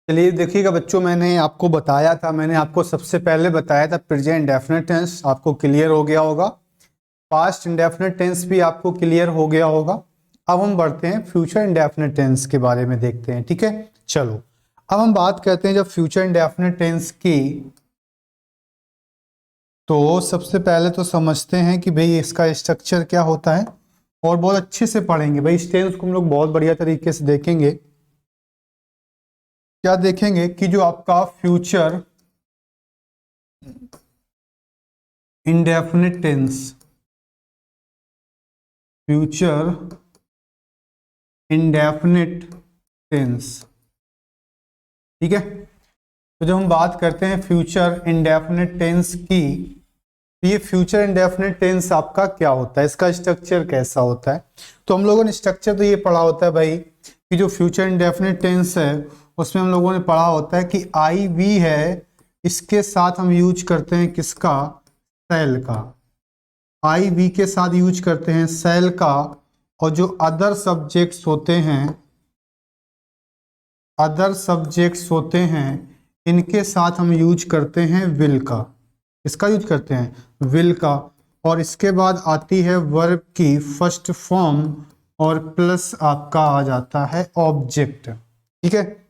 चलिए देखिएगा बच्चों, मैंने आपको सबसे पहले बताया था प्रेजेंट इंडेफिनिट टेंस, आपको क्लियर हो गया होगा। पास्ट इंडेफिनिट टेंस भी आपको क्लियर हो गया होगा। अब हम बढ़ते हैं फ्यूचर इंडेफिनिट टेंस के बारे में देखते हैं, ठीक है। चलो अब हम बात करते हैं जब फ्यूचर इंडेफिनिट टेंस की, तो सबसे पहले तो समझते हैं कि भाई इसका स्ट्रक्चर क्या होता है और बहुत अच्छे से पढ़ेंगे भाई। इस टेंस को हम लोग बहुत बढ़िया तरीके से देखेंगे। क्या देखेंगे कि जो आपका future indefinite tense, future indefinite tense, ठीक है। तो जब हम बात करते हैं फ्यूचर इंडेफिनिट टेंस की, तो ये फ्यूचर इंडेफिनिट टेंस आपका क्या होता है, इसका स्ट्रक्चर कैसा होता है। तो हम लोगों ने स्ट्रक्चर तो ये पढ़ा होता है भाई कि जो फ्यूचर इंडेफिनिट टेंस है उसमें हम लोगों ने पढ़ा होता है कि आई वी है, इसके साथ हम यूज करते हैं किसका, सेल का। आई वी के साथ यूज करते हैं सेल का, और जो अदर सब्जेक्ट्स होते हैं इनके साथ हम यूज करते हैं विल का। इसका यूज करते हैं विल का। और इसके बाद आती है वर्ब की फर्स्ट फॉर्म और प्लस आपका आ जाता है ऑब्जेक्ट, ठीक है।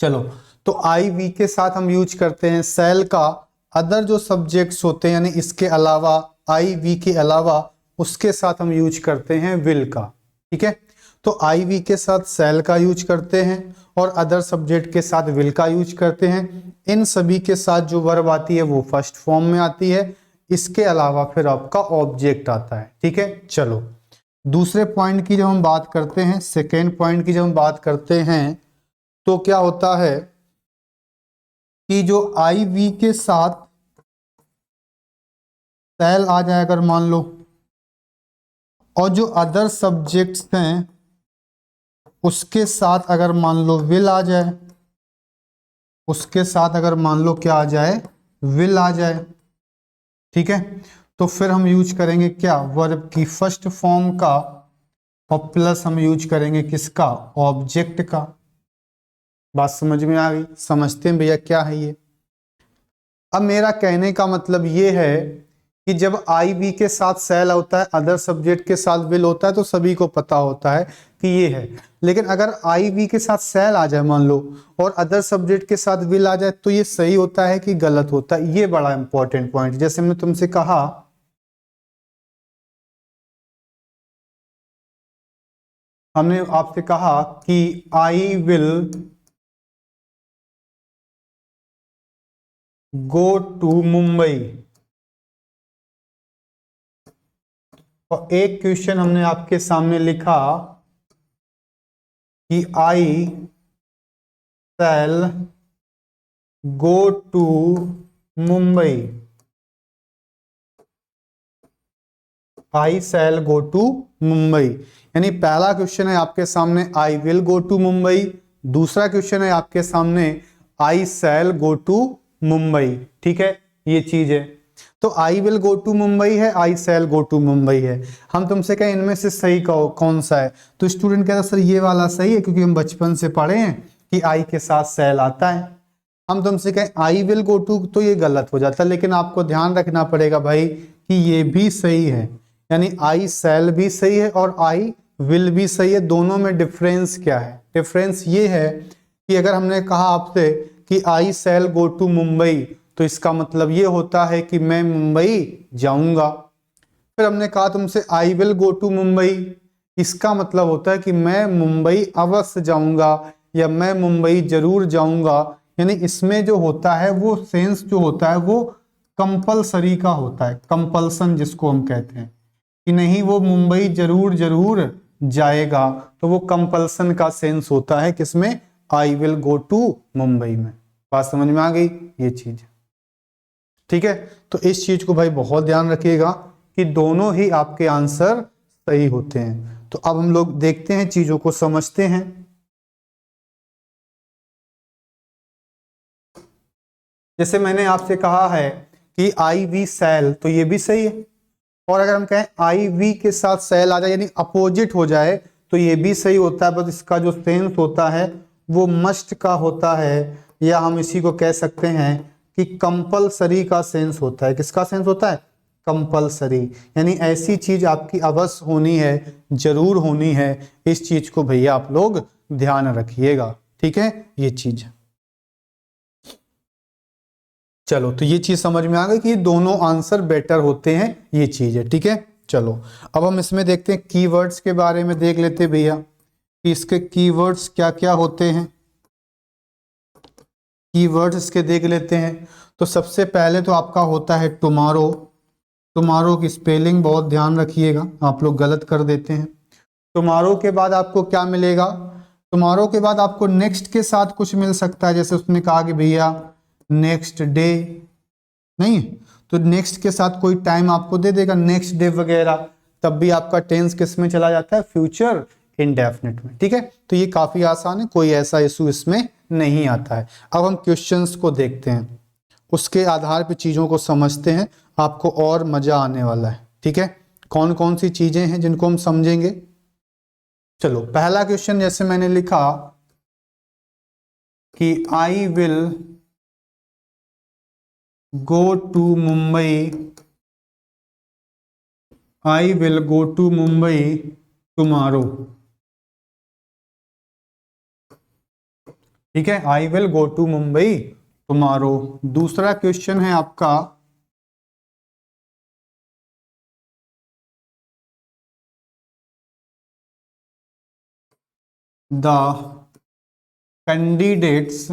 चलो तो आई वी के साथ हम यूज करते हैं सेल का। अदर जो सब्जेक्ट्स होते हैं यानी इसके अलावा, आई वी के अलावा, उसके साथ हम यूज करते हैं विल का, ठीक है। तो आई वी के साथ सेल का यूज करते हैं और अदर सब्जेक्ट के साथ विल का यूज करते हैं। इन सभी के साथ जो वर्ब आती है वो फर्स्ट फॉर्म में आती है। इसके अलावा फिर आपका ऑब्जेक्ट आता है, ठीक है। चलो दूसरे पॉइंट की जब हम बात करते हैं, सेकेंड पॉइंट की जब हम बात करते हैं, तो क्या होता है कि जो आई वी के साथ सेल आ जाए अगर मान लो, और जो अदर सब्जेक्ट्स हैं उसके साथ अगर मान लो विल आ जाए, उसके साथ अगर मान लो क्या आ जाए, विल आ जाए, ठीक है। तो फिर हम यूज करेंगे क्या, वर्ब की फर्स्ट फॉर्म का, और प्लस हम यूज करेंगे किसका, ऑब्जेक्ट का। बात समझ में आ गई, समझते हैं भैया क्या है ये। अब मेरा कहने का मतलब ये है कि जब आई वी के साथ सेल होता है, अदर सब्जेक्ट के साथ विल होता है, तो सभी को पता होता है कि ये है। लेकिन अगर आई वी के साथ सेल आ जाए मान लो और अदर सब्जेक्ट के साथ विल आ जाए, तो ये सही होता है कि गलत होता है, ये बड़ा इंपॉर्टेंट पॉइंट। जैसे मैंने तुमसे कहा, हमने आपसे कहा कि I will go to Mumbai, और एक क्वेश्चन हमने आपके सामने लिखा कि I shall go to Mumbai, I shall go to Mumbai. यानी पहला क्वेश्चन है आपके सामने I will go to Mumbai, दूसरा क्वेश्चन है आपके सामने आई शैल गो टू मुंबई, ठीक है। ये चीज है। तो I will go to Mumbai है, I shall go to Mumbai है। हम तुमसे कहें इनमें से सही कौन सा है, तो स्टूडेंट कहता सर ये वाला सही है, क्योंकि हम बचपन से पढ़े हैं कि आई के साथ शैल आता है। हम तुमसे कहें आई विल गो टू, तो ये गलत हो जाता है। लेकिन आपको ध्यान रखना पड़ेगा भाई कि ये भी सही है, यानी आई शैल भी सही है और आई विल भी सही है। दोनों में डिफरेंस क्या है, डिफरेंस ये है कि अगर हमने कहा आपसे कि I shall go to Mumbai, तो इसका मतलब ये होता है कि मैं मुंबई जाऊंगा। फिर हमने कहा तुमसे I will go to Mumbai, इसका मतलब होता है कि मैं मुंबई अवश्य जाऊंगा या मैं मुंबई जरूर जाऊंगा। यानी इसमें जो होता है वो सेंस जो होता है वो कंपलसरी का होता है, कंपल्सन जिसको हम कहते हैं कि नहीं वो मुंबई जरूर जरूर जाएगा, तो वो कंपल्सन का सेंस होता है किसमें, I will go to Mumbai में। बात समझ में आ गई ये चीज, ठीक है। तो इस चीज को भाई बहुत ध्यान रखिएगा कि दोनों ही आपके आंसर सही होते हैं। तो अब हम लोग देखते हैं, चीजों को समझते हैं। जैसे मैंने आपसे कहा है कि आई वी शैल, तो ये भी सही है। और अगर हम कहें आई वी के साथ शैल आ जाए यानी अपोजिट हो जाए, तो ये भी सही होता है, बस इसका जो सेंस होता है वो मस्ट का होता है, या हम इसी को कह सकते हैं कि कंपलसरी का सेंस होता है। किसका सेंस होता है? कंपलसरी, यानी ऐसी चीज आपकी अवश्य होनी है, जरूर होनी है। इस चीज को भैया आप लोग ध्यान रखिएगा, ठीक है, ये चीज। चलो, तो ये चीज समझ में आ गई कि दोनों आंसर बेटर होते हैं, ये चीज है, ठीक है। चलो, अब हम इसमें देखते हैं कीवर्ड्स के बारे में देख लेते हैं भैया कि इसके कीवर्ड्स क्या क्या होते हैं। कीवर्ड्स इसके देख लेते हैं। तो सबसे पहले तो आपका होता है टुमारो। टुमारो की स्पेलिंग बहुत ध्यान रखिएगा, आप लोग गलत कर देते हैं। टुमारो के बाद आपको क्या मिलेगा? टुमारो के बाद आपको नेक्स्ट के साथ कुछ मिल सकता है, जैसे उसने कहा कि भैया नेक्स्ट डे, नहीं तो नेक्स्ट के साथ कोई टाइम आपको दे देगा, नेक्स्ट डे वगैरह, तब भी आपका टेंस किस में चला जाता है? फ्यूचर इंडेफिनिट में, ठीक है। तो ये काफी आसान है, कोई ऐसा इशू इसमें नहीं आता है। अब हम क्वेश्चंस को देखते हैं, उसके आधार पर चीजों को समझते हैं, आपको और मजा आने वाला है, ठीक है। कौन कौन सी चीजें हैं जिनको हम समझेंगे? चलो, पहला क्वेश्चन जैसे मैंने लिखा कि I will go to Mumbai, I will go to Mumbai tomorrow, ठीक है, I will go to Mumbai tomorrow. दूसरा क्वेश्चन है आपका द कैंडिडेट्स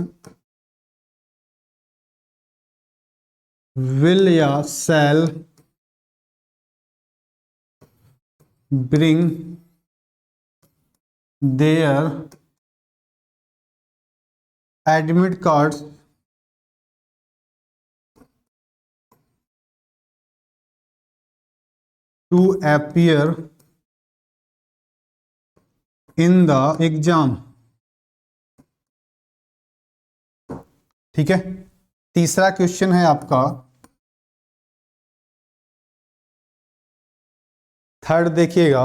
will या shall bring their admit cards to appear in the exam, ठीक है। तीसरा क्वेश्चन है आपका, थर्ड देखिएगा,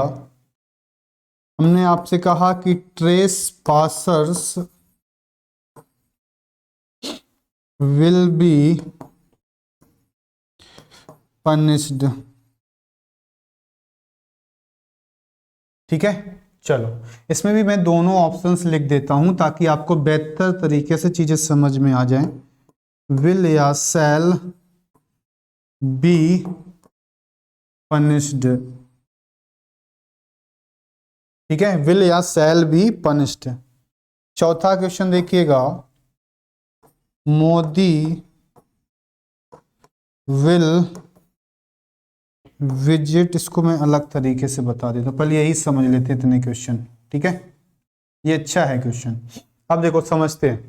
हमने आपसे कहा कि trace passers will be punished, ठीक है। चलो, इसमें भी मैं दोनों ऑप्शंस लिख देता हूं ताकि आपको बेहतर तरीके से चीजें समझ में आ जाएं। विल या शैल बी पनिश्ड, ठीक है, विल या शैल बी पनिश्ड। चौथा क्वेश्चन देखिएगा, मोदी विल विजिट, इसको मैं अलग तरीके से बता देता हूं, पहले यही समझ लेते इतने क्वेश्चन, ठीक है, ये अच्छा है क्वेश्चन। अब देखो समझते हैं।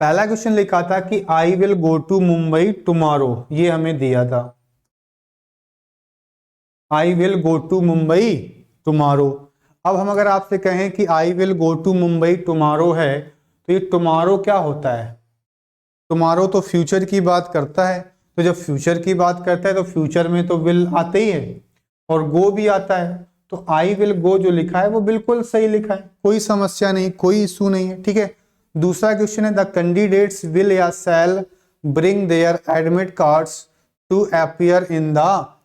पहला क्वेश्चन लिखा था कि I will go to Mumbai tomorrow, ये हमें दिया था, I will go to Mumbai tomorrow. अब हम अगर आपसे कहें कि I will go to Mumbai tomorrow है, तो ये टुमारो क्या होता है? टुमारो तो फ्यूचर की बात करता है, तो जब फ्यूचर की बात करता है तो फ्यूचर में तो विल आते ही है और गो भी आता है, तो आई विल गो जो लिखा है वो बिल्कुल सही लिखा है, कोई समस्या नहीं, कोई इशू नहीं है, ठीक है। दूसरा क्वेश्चन है द कैंडिडेट्स विल या shall bring their admit cards to appear in the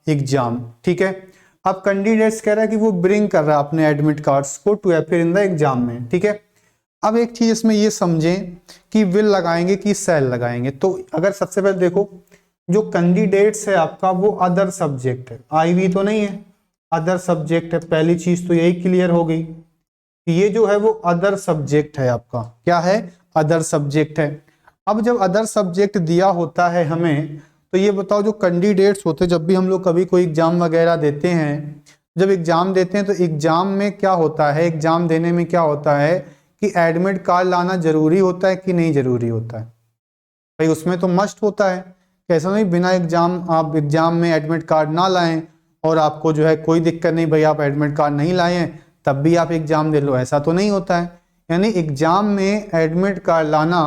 exam, ठीक है। अब कैंडिडेट्स कह रहा है कि वो ब्रिंग कर रहा है अपने एडमिट कार्ड्स को to appear in the exam में, ठीक है। अब एक चीज इसमें ये समझें कि विल लगाएंगे कि शैल लगाएंगे। तो अगर सबसे पहले देखो, जो कैंडिडेट्स है आपका वो अदर सब्जेक्ट है, आई वी तो नहीं है, अदर सब्जेक्ट है। पहली चीज तो यही क्लियर हो गई कि ये जो है वो अदर सब्जेक्ट है आपका, क्या है? अदर सब्जेक्ट है। अब जब अदर सब्जेक्ट दिया होता है हमें, तो ये बताओ जो कैंडिडेट्स होते हैं, जब भी हम लोग कभी कोई एग्जाम वगैरह देते हैं, जब एग्जाम देते हैं तो एग्जाम में क्या होता है, एग्जाम देने में क्या होता है कि एडमिट कार्ड लाना जरूरी होता है कि नहीं जरूरी होता है? भाई उसमें तो मस्ट होता है, कैसा नहीं बिना एग्जाम आप एग्जाम में एडमिट कार्ड ना लाएं और आपको जो है कोई दिक्कत नहीं, भाई आप एडमिट कार्ड नहीं लाए हैं तब भी आप एग्जाम दे लो, ऐसा तो नहीं होता है। यानी एग्जाम में एडमिट कार्ड लाना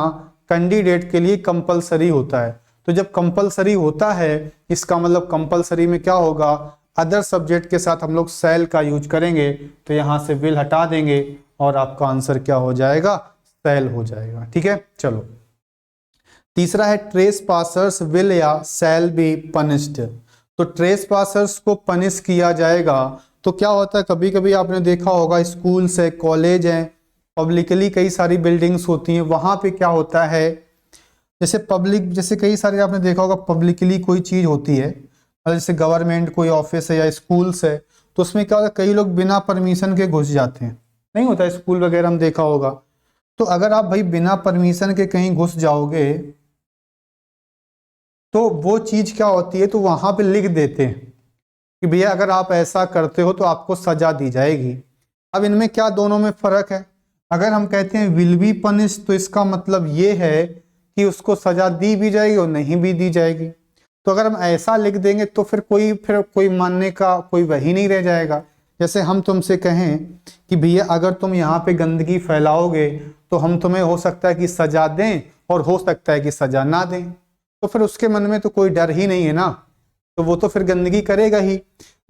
कैंडिडेट के लिए कंपलसरी होता है। तो जब कंपलसरी होता है, इसका मतलब कंपलसरी में क्या होगा, अदर सब्जेक्ट के साथ हम लोग शैल का यूज करेंगे, तो यहाँ से विल हटा देंगे और आपका आंसर क्या हो जाएगा? शैल हो जाएगा। ठीक है, चलो तीसरा है ट्रेस पासर्स विल या शैल बी पनिश्ड। तो ट्रेस पासर्स को पनिश किया जाएगा। तो क्या होता है, कभी कभी आपने देखा होगा स्कूल्स है, कॉलेज है, पब्लिकली कई सारी बिल्डिंग्स होती हैं, वहां पे क्या होता है, जैसे पब्लिक, जैसे कई सारे आपने देखा होगा पब्लिकली कोई चीज होती है, जैसे गवर्नमेंट कोई ऑफिस है या स्कूल्स है, तो उसमें क्या होता है कई लोग बिना परमिशन के घुस जाते हैं, नहीं होता स्कूल वगैरह हम देखा होगा। तो अगर आप भाई बिना परमिशन के कहीं घुस जाओगे तो वो चीज क्या होती है, तो वहां पे लिख देते हैं कि भैया अगर आप ऐसा करते हो तो आपको सजा दी जाएगी। अब इनमें क्या दोनों में फर्क है, अगर हम कहते हैं विल बी पनिश तो इसका मतलब ये है कि उसको सजा दी भी जाएगी और नहीं भी दी जाएगी। तो अगर हम ऐसा लिख देंगे तो फिर कोई मानने का कोई वही नहीं रह जाएगा। जैसे हम तुमसे कहें कि भैया अगर तुम यहाँ पे गंदगी फैलाओगे तो हम तुम्हें हो सकता है कि सजा दें और हो सकता है कि सजा ना दें, तो फिर उसके मन में तो कोई डर ही नहीं है ना, तो वो तो फिर गंदगी करेगा ही।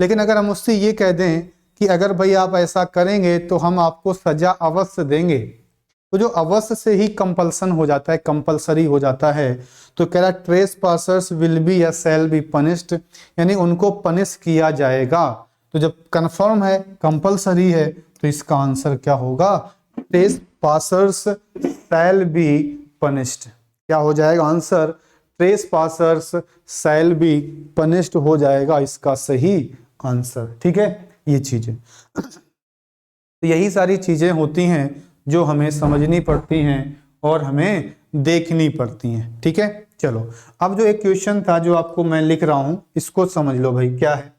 लेकिन अगर हम उससे ये कह दें कि अगर भाई आप ऐसा करेंगे तो हम आपको सजा अवश्य देंगे, तो जो अवश्य से ही कंपल्सन हो जाता है, कंपलसरी हो जाता है। तो कह रहा ट्रेस पासर्स विल बी या शैल बी पनिश्ड, यानी उनको पनिश किया जाएगा। तो जब कंफर्म है, कंपलसरी है, तो इसका आंसर क्या होगा, trace passers shall be punished. क्या हो जाएगा answer, trace passers shall be punished हो जाएगा इसका सही आंसर। ठीक है, ये चीजें तो यही सारी चीजें होती हैं जो हमें समझनी पड़ती हैं और हमें देखनी पड़ती हैं। ठीक है, चलो अब जो एक क्वेश्चन था जो आपको मैं लिख रहा हूं इसको समझ लो भाई क्या है।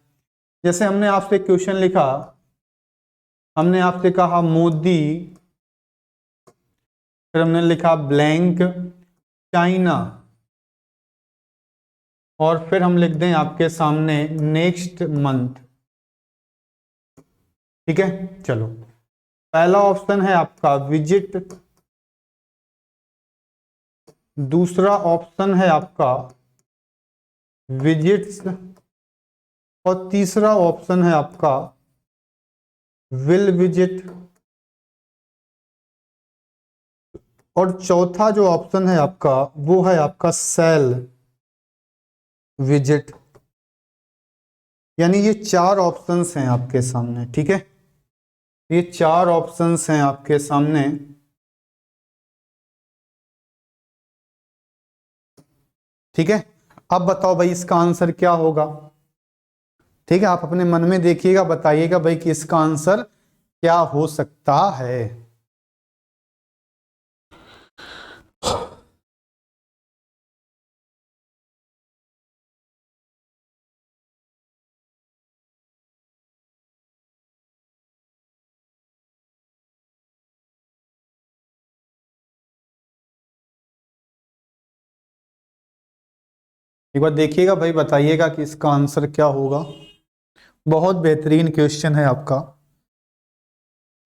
जैसे हमने आपसे क्वेश्चन लिखा, हमने आपसे कहा मोदी, फिर हमने लिखा ब्लैंक चाइना, और फिर हम लिख दें आपके सामने नेक्स्ट मंथ। ठीक है, चलो पहला ऑप्शन है आपका विजिट, दूसरा ऑप्शन है आपका विजिट्स, और तीसरा ऑप्शन है आपका विल विजिट, और चौथा जो ऑप्शन है आपका वो है आपका शैल विजिट। यानी ये चार ऑप्शंस हैं आपके सामने। ठीक है, ये चार ऑप्शंस हैं आपके सामने। ठीक है, अब बताओ भाई इसका आंसर क्या होगा। ठीक है, आप अपने मन में देखिएगा, बताइएगा भाई कि इसका आंसर क्या हो सकता है। एक बार देखिएगा भाई, बताइएगा कि इसका आंसर क्या होगा। बहुत बेहतरीन क्वेश्चन है आपका,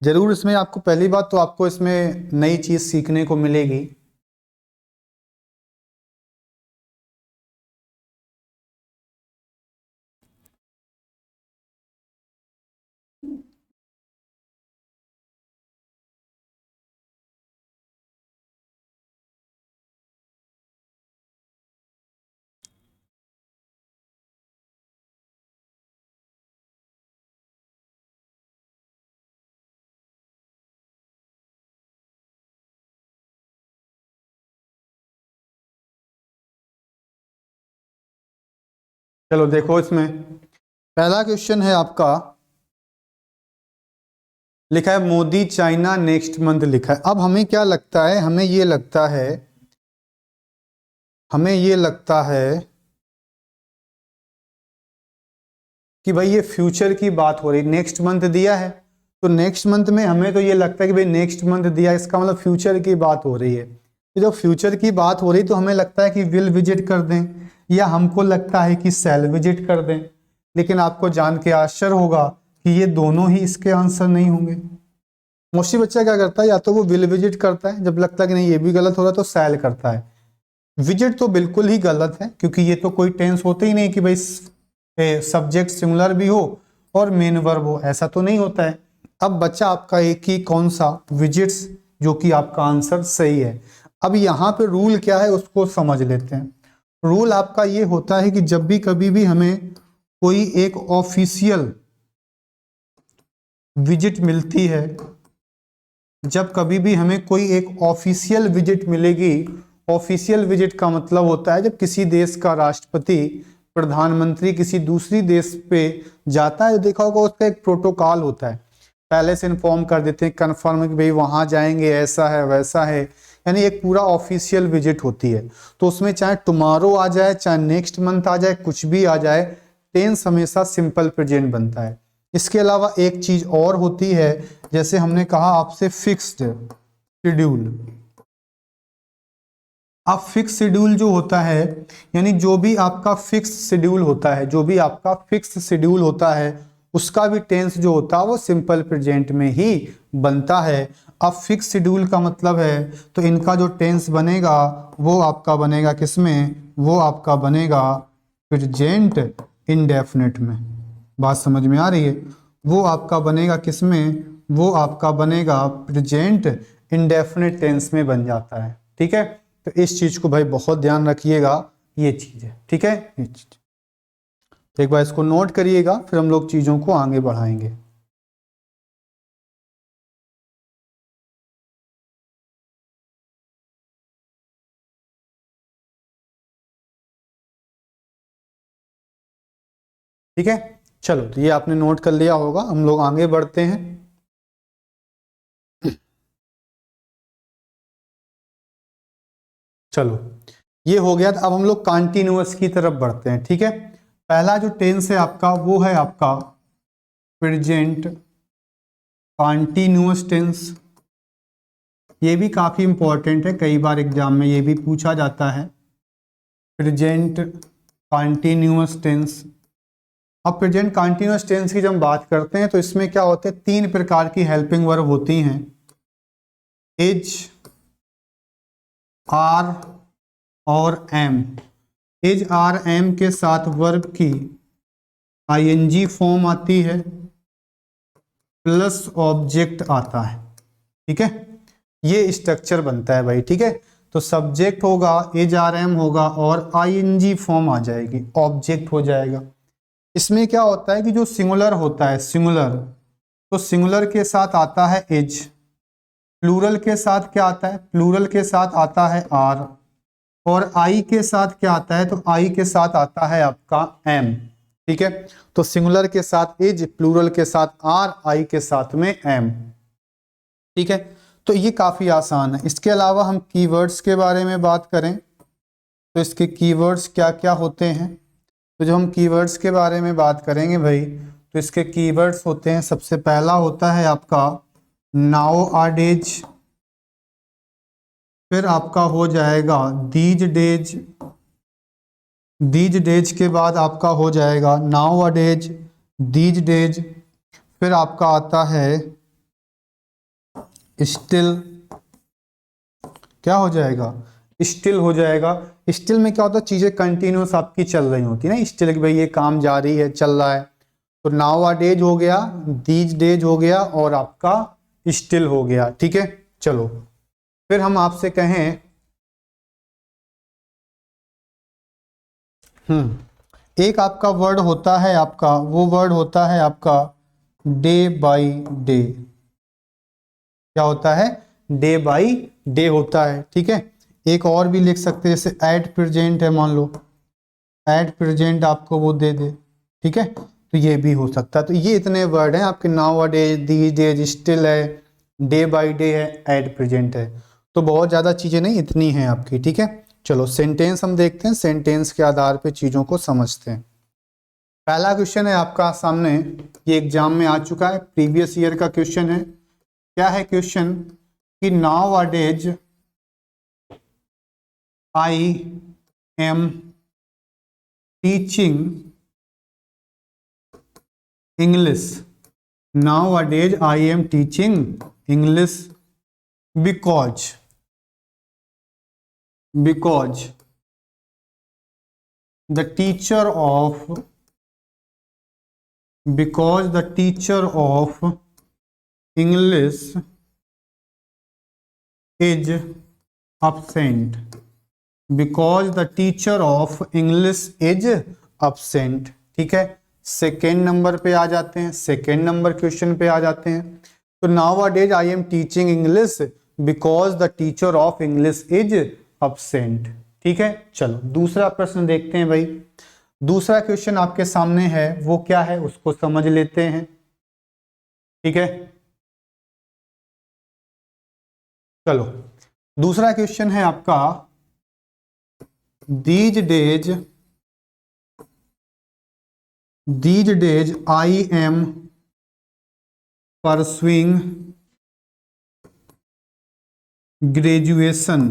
जरूर इसमें आपको पहली बात तो आपको इसमें नई चीज सीखने को मिलेगी। चलो देखो, इसमें पहला क्वेश्चन है आपका, लिखा है मोदी चाइना नेक्स्ट मंथ लिखा है। अब हमें क्या लगता है, हमें ये लगता है कि भाई ये फ्यूचर की बात हो रही, नेक्स्ट मंथ दिया है तो नेक्स्ट मंथ में हमें तो ये लगता है कि भाई नेक्स्ट मंथ दिया, इसका मतलब फ्यूचर की बात हो रही है। तो जब फ्यूचर की बात हो रही तो हमें लगता है कि विल विजिट कर दें, या हमको लगता है कि शैल विजिट कर दें। लेकिन आपको जान के आश्चर्य होगा कि ये दोनों ही इसके आंसर नहीं होंगे। मोस्टली बच्चा क्या करता है, या तो वो विल विजिट करता है, जब लगता है कि नहीं ये भी गलत हो रहा है तो शैल करता है। विजिट तो बिल्कुल ही गलत है, क्योंकि ये तो कोई टेंस होते ही नहीं कि भाई सब्जेक्ट सिंगुलर भी हो और मेन वर्ब हो, ऐसा तो नहीं होता है। अब बच्चा आपका एक ही कौन सा, विजिट्स जो कि आपका आंसर सही है। अब यहाँ पे रूल क्या है उसको समझ लेते हैं। रूल आपका ये होता है कि जब भी कभी भी हमें कोई एक ऑफिशियल विजिट मिलती है, जब कभी भी हमें कोई एक ऑफिशियल विजिट मिलेगी, ऑफिशियल विजिट का मतलब होता है जब किसी देश का राष्ट्रपति, प्रधानमंत्री किसी दूसरी देश पे जाता है, देखा होगा उसका एक प्रोटोकॉल होता है, पहले से इन्फॉर्म कर देते हैं, कन्फर्म कि भाई वहां जाएंगे, ऐसा है वैसा है, यानी एक पूरा ऑफिशियल विजिट होती है। तो उसमें चाहे टुमारो आ जाए, चाहे नेक्स्ट मंथ आ जाए, कुछ भी आ जाए, टेंस हमेशा सिंपल प्रेजेंट बनता है। इसके अलावा एक चीज और होती है, जैसे हमने कहा आपसे फिक्स्ड शेड्यूल। अब फिक्स शेड्यूल जो होता है, यानी जो भी आपका फिक्स शेड्यूल होता है, जो भी आपका फिक्स शेड्यूल होता है, उसका भी टेंस जो होता है वो सिंपल प्रेजेंट में ही बनता है। अब फिक्स शेड्यूल का मतलब है, तो इनका जो टेंस बनेगा वो आपका बनेगा किसमें, वो आपका बनेगा प्रेजेंट इंडेफिनिट में। बात समझ में आ रही है? वो आपका बनेगा किसमें, वो आपका बनेगा प्रेजेंट इंडेफिनिट टेंस में बन जाता है। ठीक है, तो इस चीज को भाई बहुत ध्यान रखिएगा, ये चीज है। ठीक है, ये चीज एक बार इसको नोट करिएगा, फिर हम लोग चीजों को आगे बढ़ाएंगे। ठीक है, चलो, तो ये आपने नोट कर लिया होगा, हम लोग आगे बढ़ते हैं। चलो, ये हो गया। अब हम लोग कॉन्टिन्यूअस की तरफ बढ़ते हैं। ठीक है, पहला जो टेंस है आपका वो है आपका प्रेजेंट कॉन्टिन्यूअस टेंस। ये भी काफी इंपॉर्टेंट है, कई बार एग्जाम में ये भी पूछा जाता है, प्रेजेंट कॉन्टिन्यूअस टेंस। अब प्रेजेंट कॉन्टिन्यूअस टेंस की जब हम बात करते हैं तो इसमें क्या होते हैं, तीन प्रकार की हेल्पिंग वर्ब होती हैं, इज, आर और एम। इज, आर, एम के साथ वर्ब की आईएनजी फॉर्म आती है, प्लस ऑब्जेक्ट आता है। ठीक है, ये स्ट्रक्चर बनता है भाई। ठीक है, तो सब्जेक्ट होगा, इज, आर, एम होगा और आईएनजी फॉर्म आ जाएगी, ऑब्जेक्ट हो जाएगा। इसमें क्या होता है कि जो सिंगुलर होता है, सिंगुलर, तो सिंगुलर के साथ आता है इज, प्लूरल के साथ क्या आता है, प्लूरल के साथ आता है आर, और आई के साथ क्या आता है, तो आई के साथ आता है आपका एम। ठीक है, तो सिंगुलर के साथ इज, प्लूरल के साथ आर, आई के साथ में एम। ठीक है, तो ये काफी आसान है। इसके अलावा हम कीवर्ड्स के बारे में बात करें तो इसके कीवर्ड्स क्या क्या होते हैं, तो जब हम कीवर्ड्स के बारे में बात करेंगे भाई, तो इसके कीवर्ड्स होते हैं, सबसे पहला होता है आपका नाउ आडेज, फिर आपका हो जाएगा दीज डेज, दीज डेज के बाद आपका हो जाएगा नाउ अडेज, दीज डेज, फिर आपका आता है स्टिल, क्या हो जाएगा, स्टिल हो जाएगा। स्टिल में क्या होता है, चीजें कंटिन्यूस आपकी चल रही होती है ना, स्टिल भाई ये काम जारी है, चल रहा है। तो नाउ अ डेज हो गया, दीज डेज हो गया और आपका स्टिल हो गया। ठीक है, चलो, फिर हम आपसे कहें एक आपका वर्ड होता है, आपका वो वर्ड होता है आपका डे बाई डे। क्या होता है, डे बाई डे होता है। ठीक है, एक और भी लिख सकते हैं, जैसे एट प्रेजेंट है, मान लो एट प्रेजेंट आपको वो दे दे। ठीक है, तो ये भी हो सकता है। तो ये इतने वर्ड हैं आपके, now a day, these days, still है, डे बाई डे है, एट प्रेजेंट है। तो बहुत ज़्यादा चीज़ें नहीं, इतनी हैं आपकी। ठीक है, चलो सेंटेंस हम देखते हैं, सेंटेंस के आधार पे चीज़ों को समझते हैं। पहला क्वेश्चन है आपका सामने, ये एग्जाम में आ चुका है, प्रीवियस ईयर का क्वेश्चन है। क्या है क्वेश्चन कि now a days I am teaching English, nowadays I am teaching English because the teacher of English is absent because the teacher of English is absent। ठीक है, सेकेंड नंबर पे आ जाते हैं, सेकेंड नंबर क्वेश्चन पे आ जाते हैं। तो now days I am teaching English because the teacher of English is absent। ठीक है, चलो दूसरा प्रश्न देखते हैं भाई। दूसरा क्वेश्चन आपके सामने है, वो क्या है उसको समझ लेते हैं। ठीक है, चलो दूसरा क्वेश्चन है आपका, these days I am pursuing graduation.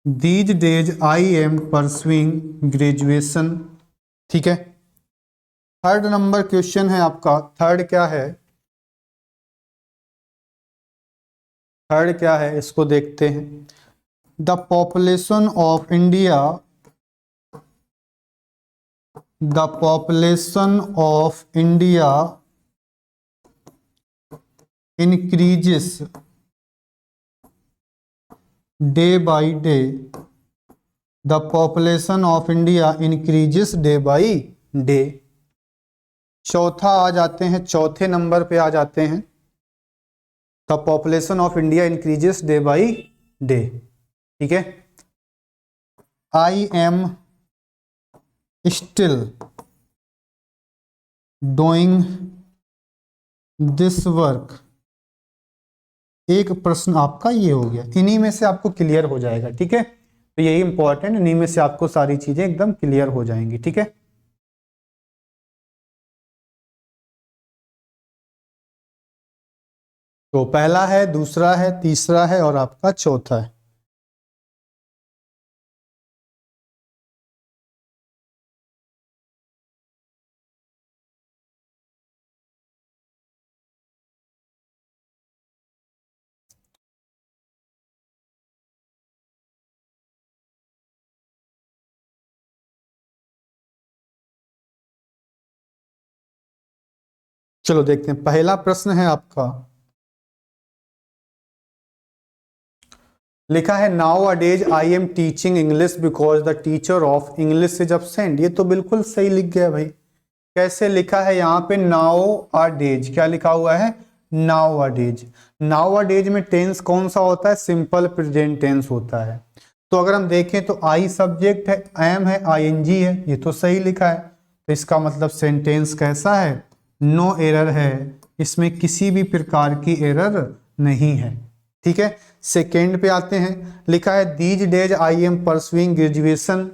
These days I am pursuing graduation. ठीक है, थर्ड नंबर क्वेश्चन है आपका, थर्ड क्या है, थर्ड क्या है इसको देखते हैं। The population of India, the population of India increases day by day। The population of India increases day by day। चौथा आ जाते हैं, चौथे नंबर पे आ जाते हैं। The population of India increases day by day। ठीक है, I am still doing this work। एक प्रश्न आपका ये हो गया, इन्हीं में से आपको क्लियर हो जाएगा। ठीक है, तो यही इंपॉर्टेंट, इन्हीं में से आपको सारी चीजें एकदम क्लियर हो जाएंगी। ठीक है, तो पहला है, दूसरा है, तीसरा है और आपका चौथा है। चलो देखते हैं, पहला प्रश्न है आपका, लिखा है नाउ अडेज I am teaching English because the teacher of English is absent। ये तो बिल्कुल सही लिख गया भाई। कैसे लिखा है यहाँ पे, नाउ अडेज, क्या लिखा हुआ है, नाउ अडेज। नाउ अडेज में टेंस कौन सा होता है, सिंपल प्रेजेंट टेंस होता है। तो अगर हम देखें तो आई सब्जेक्ट है, एम है, आईएनजी है, ये तो सही लिखा है। तो इसका मतलब सेंटेंस कैसा है, नो एरर है, इसमें किसी भी प्रकार की एरर नहीं है। ठीक है, सेकेंड पे आते हैं, लिखा है these days I am pursuing graduation.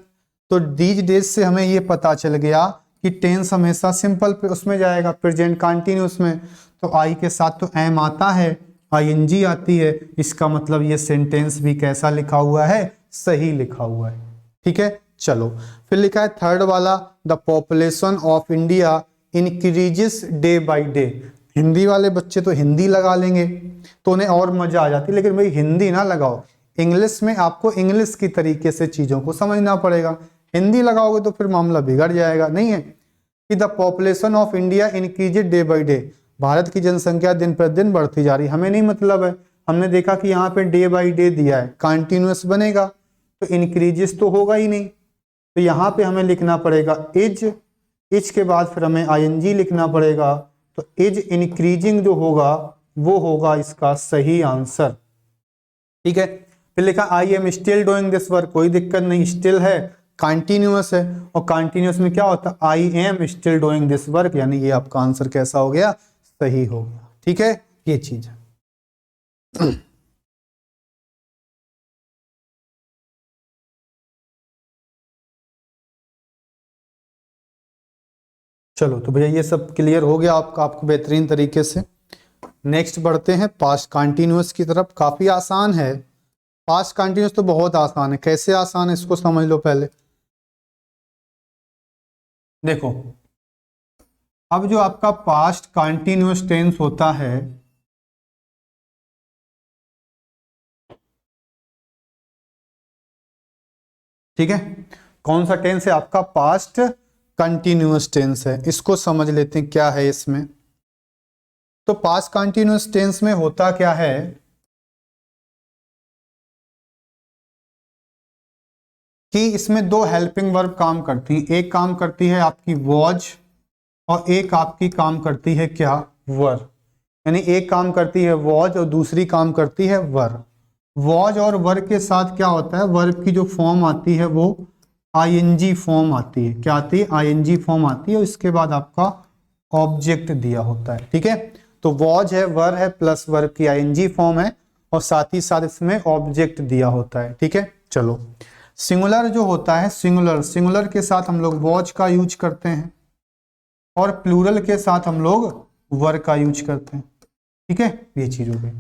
तो दीज डेज से हमें ये पता चल गया कि टेंस हमेशा सिंपल उसमें जाएगा, प्रेजेंट कंटिन्यूअस में। तो आई के साथ तो एम आता है, आईएनजी आती है, इसका मतलब ये सेंटेंस भी कैसा लिखा हुआ है, सही लिखा हुआ है। ठीक है, चलो फिर लिखा है थर्ड वाला, the population of India increases day by day. Hindi वाले बच्चे तो हिंदी लगा लेंगे तो उन्हें और मजा आ जाती, लेकिन भाई हिंदी ना लगाओ, इंग्लिश में आपको इंग्लिश की तरीके से चीजों को समझना पड़ेगा। हिंदी लगाओगे तो फिर मामला बिगड़ जाएगा। नहीं है कि the population of India increases day by day, Bharat की जनसंख्या दिन प्रतिदिन बढ़ती जा रही, हमें नहीं मतलब है। हमने देखा कि यहाँ पे डे बाय डे दिया है, कंटिन्यूअस बनेगा तो इंक्रीजेस तो होगा ही नहीं। तो यहाँ पे हमें लिखना पड़ेगा इज के बाद फिर हमें आईएनजी लिखना पड़ेगा। तो इज इंक्रीजिंग जो होगा वो होगा इसका सही आंसर। ठीक है, फिर लिखा I am still doing this work, कोई दिक्कत नहीं, स्टिल है, कंटिन्यूअस है, और कंटिन्यूअस में क्या होता है, I am still doing this work, यानी ये आपका आंसर कैसा हो गया, सही हो गया। ठीक है, ये चीज है। चलो तो भैया ये सब क्लियर हो गया आपको बेहतरीन तरीके से। नेक्स्ट बढ़ते हैं पास्ट कंटिन्यूअस की तरफ। काफी आसान है पास्ट कंटिन्यूअस, तो बहुत आसान है। कैसे आसान है इसको समझ लो पहले। देखो अब जो आपका पास्ट कंटिन्यूअस टेंस होता है, ठीक है, कौन सा टेंस है आपका, पास्ट कंटिन्यूअस टेंस है। इसको समझ लेते हैं क्या है इसमें। तो पास्ट कंटिन्यूअस टेंस में होता क्या है, कि इसमें दो हेल्पिंग वर्ब काम करती हैं, एक काम करती है आपकी वॉज और एक आपकी काम करती है क्या, वर। यानी एक काम करती है वॉज और दूसरी काम करती है वर। वॉज और वर के साथ क्या होता है, वर्ब की जो फॉर्म आती है वो आईएनजी फॉर्म आती है। क्या आती है, आईएनजी फॉर्म आती है और इसके बाद आपका ऑब्जेक्ट दिया होता है। ठीक है, तो वॉज है, वर है, प्लस वर्ब की आईएनजी फॉर्म है और साथ ही साथ इसमें ऑब्जेक्ट दिया होता है। ठीक है, चलो सिंगुलर जो होता है, सिंगुलर के साथ हम लोग वॉच का यूज करते हैं और प्लूरल के साथ हम लोग वर का यूज करते हैं। ठीक है, ये चीज हो गई।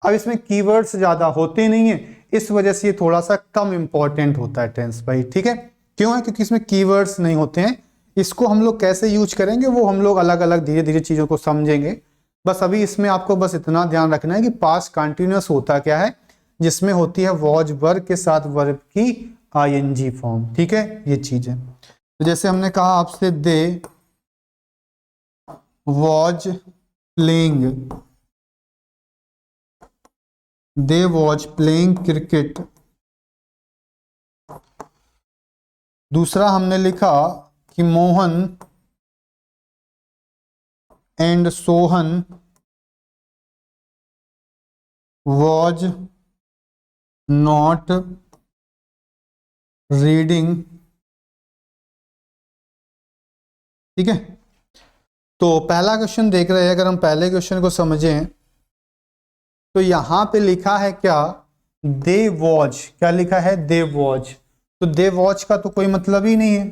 अब इसमें कीवर्ड्स ज्यादा होते नहीं है, इस वजह से ये थोड़ा सा कम इंपॉर्टेंट होता है टेंस भाई। ठीक है, क्यों है, क्योंकि इसमें कीवर्ड्स नहीं होते हैं। इसको हम लोग कैसे यूज करेंगे वो हम लोग अलग अलग धीरे धीरे चीजों को समझेंगे। बस अभी इसमें आपको बस इतना ध्यान रखना है कि पास्ट कंटिन्यूअस होता क्या है, जिसमें होती है वॉज वर के साथ वर्ब की आईएनजी फॉर्म। ठीक है, ये चीज है। तो जैसे हमने कहा आपसे, they was playing, they was playing cricket. दूसरा हमने लिखा कि Mohan and Sohan was not reading. ठीक है, तो पहला क्वेश्चन देख रहे हैं। अगर हम पहले क्वेश्चन को समझें तो यहां पे लिखा है क्या, दे वॉच। क्या लिखा है, दे वॉच। तो दे वॉच का तो कोई मतलब ही नहीं है।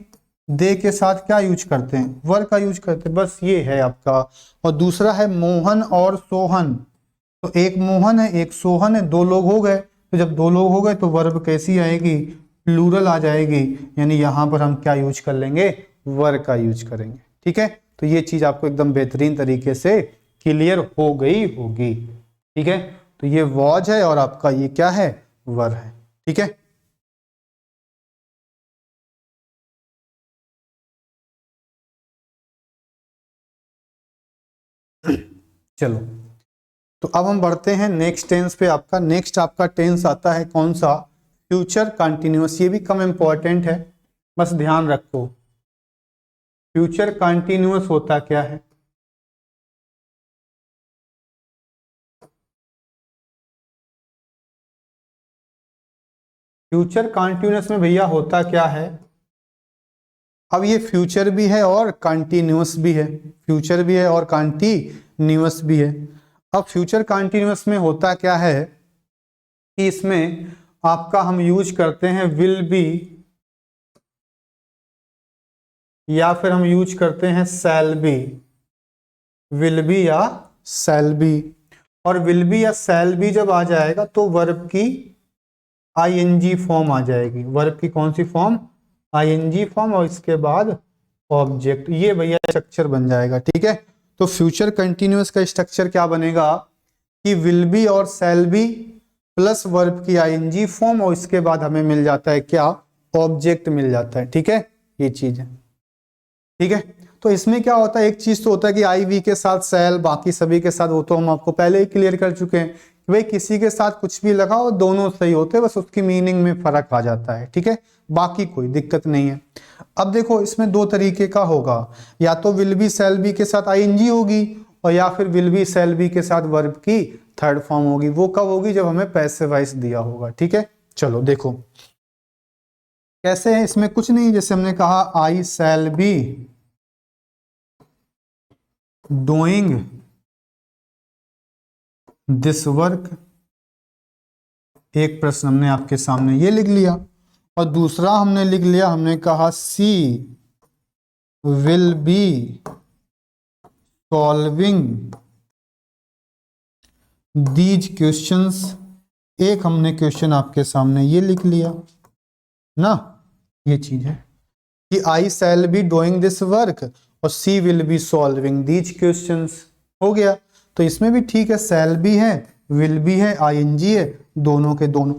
दे के साथ क्या यूज करते हैं, वर का यूज करते हैं, बस ये है आपका। और दूसरा है मोहन और सोहन। तो एक मोहन है एक सोहन है, दो लोग हो गए। तो जब दो लोग हो गए तो वर्ब कैसी आएगी, प्लूरल आ जाएगी। यानी यहां पर हम क्या यूज कर लेंगे, वर का यूज करेंगे। ठीक है, तो ये चीज आपको एकदम बेहतरीन तरीके से क्लियर हो गई होगी। ठीक है, तो ये वॉज है और आपका ये क्या है, वर है। ठीक है, चलो तो अब हम बढ़ते हैं नेक्स्ट टेंस पे। आपका नेक्स्ट आपका टेंस आता है कौन सा, फ्यूचर कंटिन्यूअस। ये भी कम इंपॉर्टेंट है, बस ध्यान रखो। फ्यूचर कंटिन्यूअस होता क्या है, फ्यूचर कंटिन्यूअस में भैया होता क्या है। अब ये फ्यूचर भी है और कंटिन्यूअस भी है, फ्यूचर भी है और कंटिन्यूअस भी है। अब फ्यूचर कंटिन्यूअस में होता क्या है कि इसमें आपका हम यूज करते हैं विल बी, या फिर हम यूज करते हैं शैल बी। विल बी या शैल बी। और विल बी या शैल बी जब आ जाएगा तो वर्ब की आईएनजी फॉर्म आ जाएगी। वर्ब की कौन सी फॉर्म, आईएनजी फॉर्म, और इसके बाद ऑब्जेक्ट। ये भैया स्ट्रक्चर बन जाएगा। ठीक है, तो फ्यूचर कंटिन्यूअस का स्ट्रक्चर क्या बनेगा कि विल बी और शैल बी प्लस वर्ब की आईएनजी फॉर्म और इसके बाद हमें मिल जाता है क्या, ऑब्जेक्ट मिल जाता है। ठीक है, ये चीज है। ठीक है, तो इसमें क्या होता है, एक चीज तो होता है कि आई वी के साथ सेल, बाकी सभी के साथ, वो तो हम आपको पहले ही क्लियर कर चुके हैं कि भाई किसी के साथ कुछ भी लगाओ दोनों सही होते हैं, बस उसकी मीनिंग में फर्क आ जाता है। ठीक है, बाकी कोई दिक्कत नहीं है। अब देखो इसमें दो तरीके का होगा, या तो विल बी सेल बी के साथ आईएनजी होगी और या फिर विल बी सेल बी के साथ वर्ब की थर्ड फॉर्म होगी। वो कब होगी, जब हमें पैसिव वॉइस दिया होगा। ठीक है, चलो देखो कैसे है। इसमें कुछ नहीं, जैसे हमने कहा I shall be doing this work. एक प्रश्न हमने आपके सामने ये लिख लिया और दूसरा हमने लिख लिया, हमने कहा she will be solving these questions. एक हमने क्वेश्चन आपके सामने ये लिख लिया ना, ये चीज है कि I shall be doing this work और she will be solving these questions. हो गया, तो इसमें भी ठीक है, शैल बी है, विल बी है, आईएनजी है, दोनों के दोनों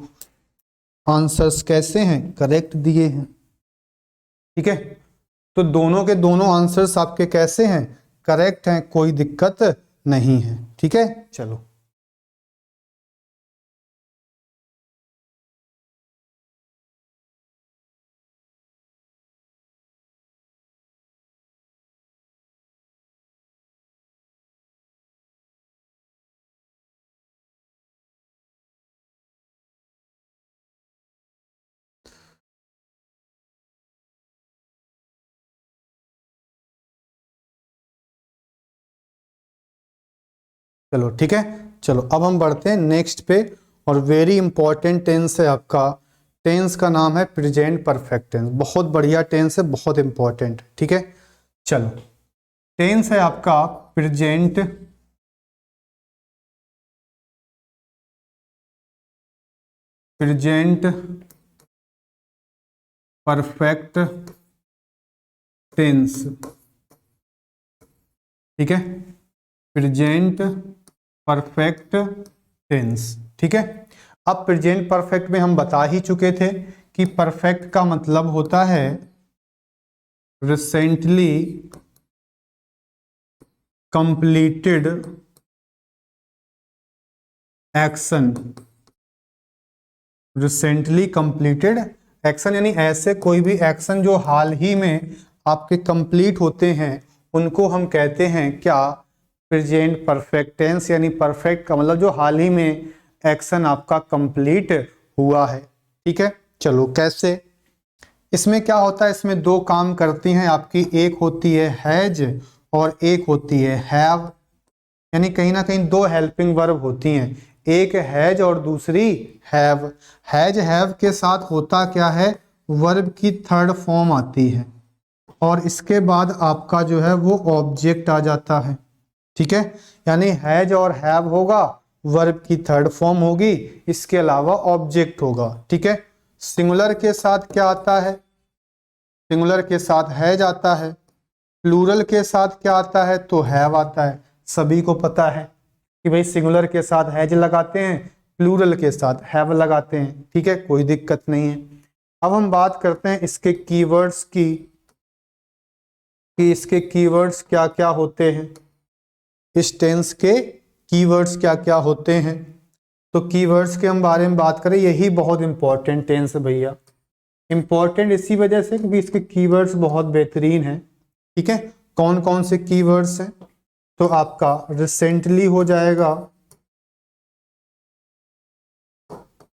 आंसर्स कैसे हैं, करेक्ट दिए हैं। ठीक है, तो दोनों के दोनों आंसर्स आपके कैसे हैं, करेक्ट हैं, कोई दिक्कत नहीं है। ठीक है, चलो चलो ठीक है, चलो अब हम बढ़ते हैं नेक्स्ट पे। और वेरी इंपॉर्टेंट टेंस है आपका, टेंस का नाम है प्रेजेंट परफेक्ट टेंस। बहुत बढ़िया टेंस है, बहुत इंपॉर्टेंट, ठीक है। चलो टेंस है आपका प्रेजेंट परफेक्ट टेंस, ठीक है, प्रेजेंट परफेक्ट टेंस, ठीक है। अब प्रेजेंट परफेक्ट में हम बता ही चुके थे कि परफेक्ट का मतलब होता है recently completed action. Recently completed action यानी ऐसे कोई भी एक्शन जो हाल ही में आपके कंप्लीट होते हैं उनको हम कहते हैं क्या, प्रेजेंट परफेक्ट टेंस। यानी परफेक्ट का मतलब जो हाल ही में एक्शन आपका कंप्लीट हुआ है, ठीक है। चलो कैसे, इसमें क्या होता है, इसमें दो काम करती हैं आपकी, एक होती है हैज और एक होती है हैव। यानी कहीं ना कहीं दो हेल्पिंग वर्ब होती हैं, एक हैज और दूसरी हैव। हैज हैव के साथ होता क्या है, वर्ब की थर्ड फॉर्म आती है और इसके बाद आपका जो है वो ऑब्जेक्ट आ जाता है, ठीक है। यानी हैज और हैव होगा, वर्ब की थर्ड फॉर्म होगी, इसके अलावा ऑब्जेक्ट होगा, ठीक है। सिंगुलर के साथ क्या आता है, सिंगुलर के साथ हैज आता है, प्लूरल के साथ क्या आता है, तो हैव आता है। सभी को पता है कि भाई सिंगुलर के साथ हैज लगाते हैं, प्लूरल के साथ हैव लगाते हैं, ठीक है, कोई दिक्कत नहीं है। अब हम बात करते हैं इसके कीवर्ड्स की, कि इसके कीवर्ड्स क्या क्या होते हैं, इस टेंस के कीवर्ड्स क्या क्या होते हैं। तो कीवर्ड्स के हम बारे में बात करें, यही बहुत इंपॉर्टेंट टेंस है भैया। इंपॉर्टेंट इसी वजह से क्योंकि इसके कीवर्ड्स बहुत बेहतरीन हैं, ठीक है। कौन कौन से कीवर्ड्स हैं, तो आपका रिसेंटली हो जाएगा,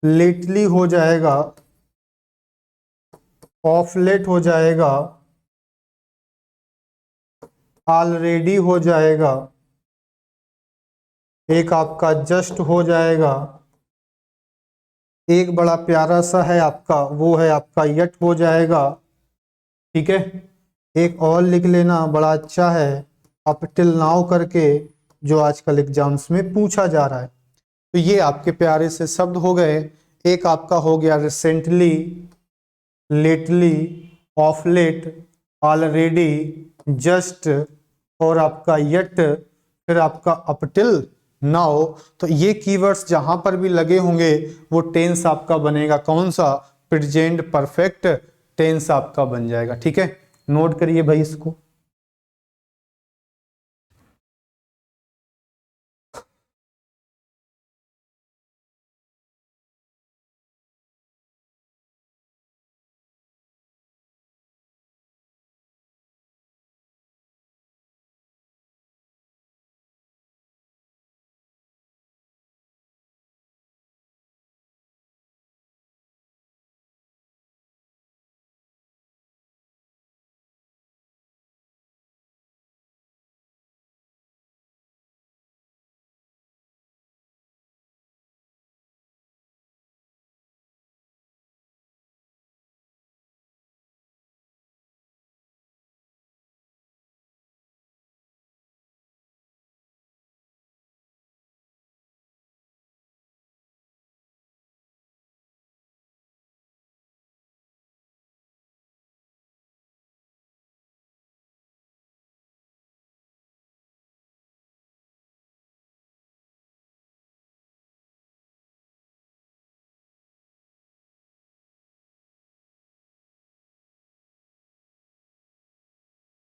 लेटली हो जाएगा, ऑफ लेट हो जाएगा, ऑलरेडी हो जाएगा, एक आपका जस्ट हो जाएगा, एक बड़ा प्यारा सा है आपका, वो है आपका यट हो जाएगा, ठीक है। एक और लिख लेना बड़ा अच्छा है, अप टिल नाउ करके, जो आजकल एग्जाम्स में पूछा जा रहा है। तो ये आपके प्यारे से शब्द हो गए। एक आपका हो गया recently, lately, of late, already, just और आपका यट, फिर आपका अप टिल नाउ। तो ये कीवर्ड्स जहां पर भी लगे होंगे वो टेंस आपका बनेगा कौन सा, प्रेजेंट परफेक्ट टेंस आपका बन जाएगा, ठीक है। नोट करिए भाई इसको।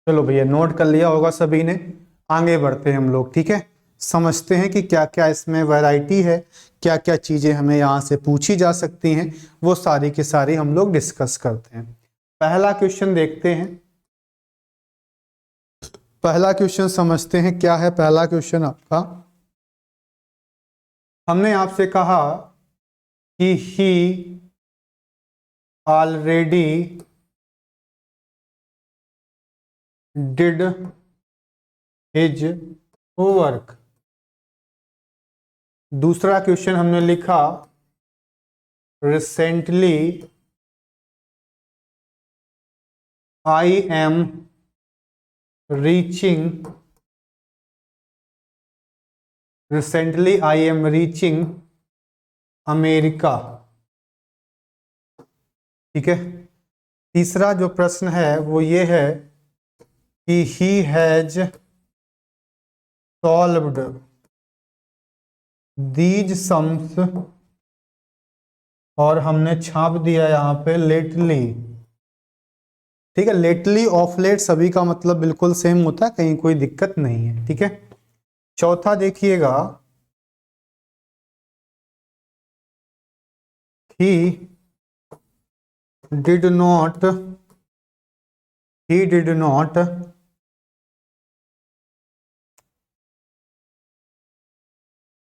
चलो भैया नोट कर लिया होगा सभी ने, आगे बढ़ते हैं हम लोग, ठीक है। समझते हैं कि क्या क्या इसमें वैरायटी है, क्या क्या चीजें हमें यहाँ से पूछी जा सकती हैं, वो सारी की सारी हम लोग डिस्कस करते हैं। पहला क्वेश्चन देखते हैं, पहला क्वेश्चन समझते हैं क्या है पहला क्वेश्चन आपका। हमने आपसे कहा कि ही ऑलरेडी डिड हिज होमवर्क, दूसरा क्वेश्चन हमने लिखा recently I am reaching America. ठीक है। तीसरा जो प्रश्न है वो ये है कि he has solved these sums, और हमने छाप दिया यहाँ पे लेटली। ठीक है, लेटली ऑफ लेट सभी का मतलब बिल्कुल सेम होता है, कहीं कोई दिक्कत नहीं है। ठीक है। चौथा देखिएगा, he did not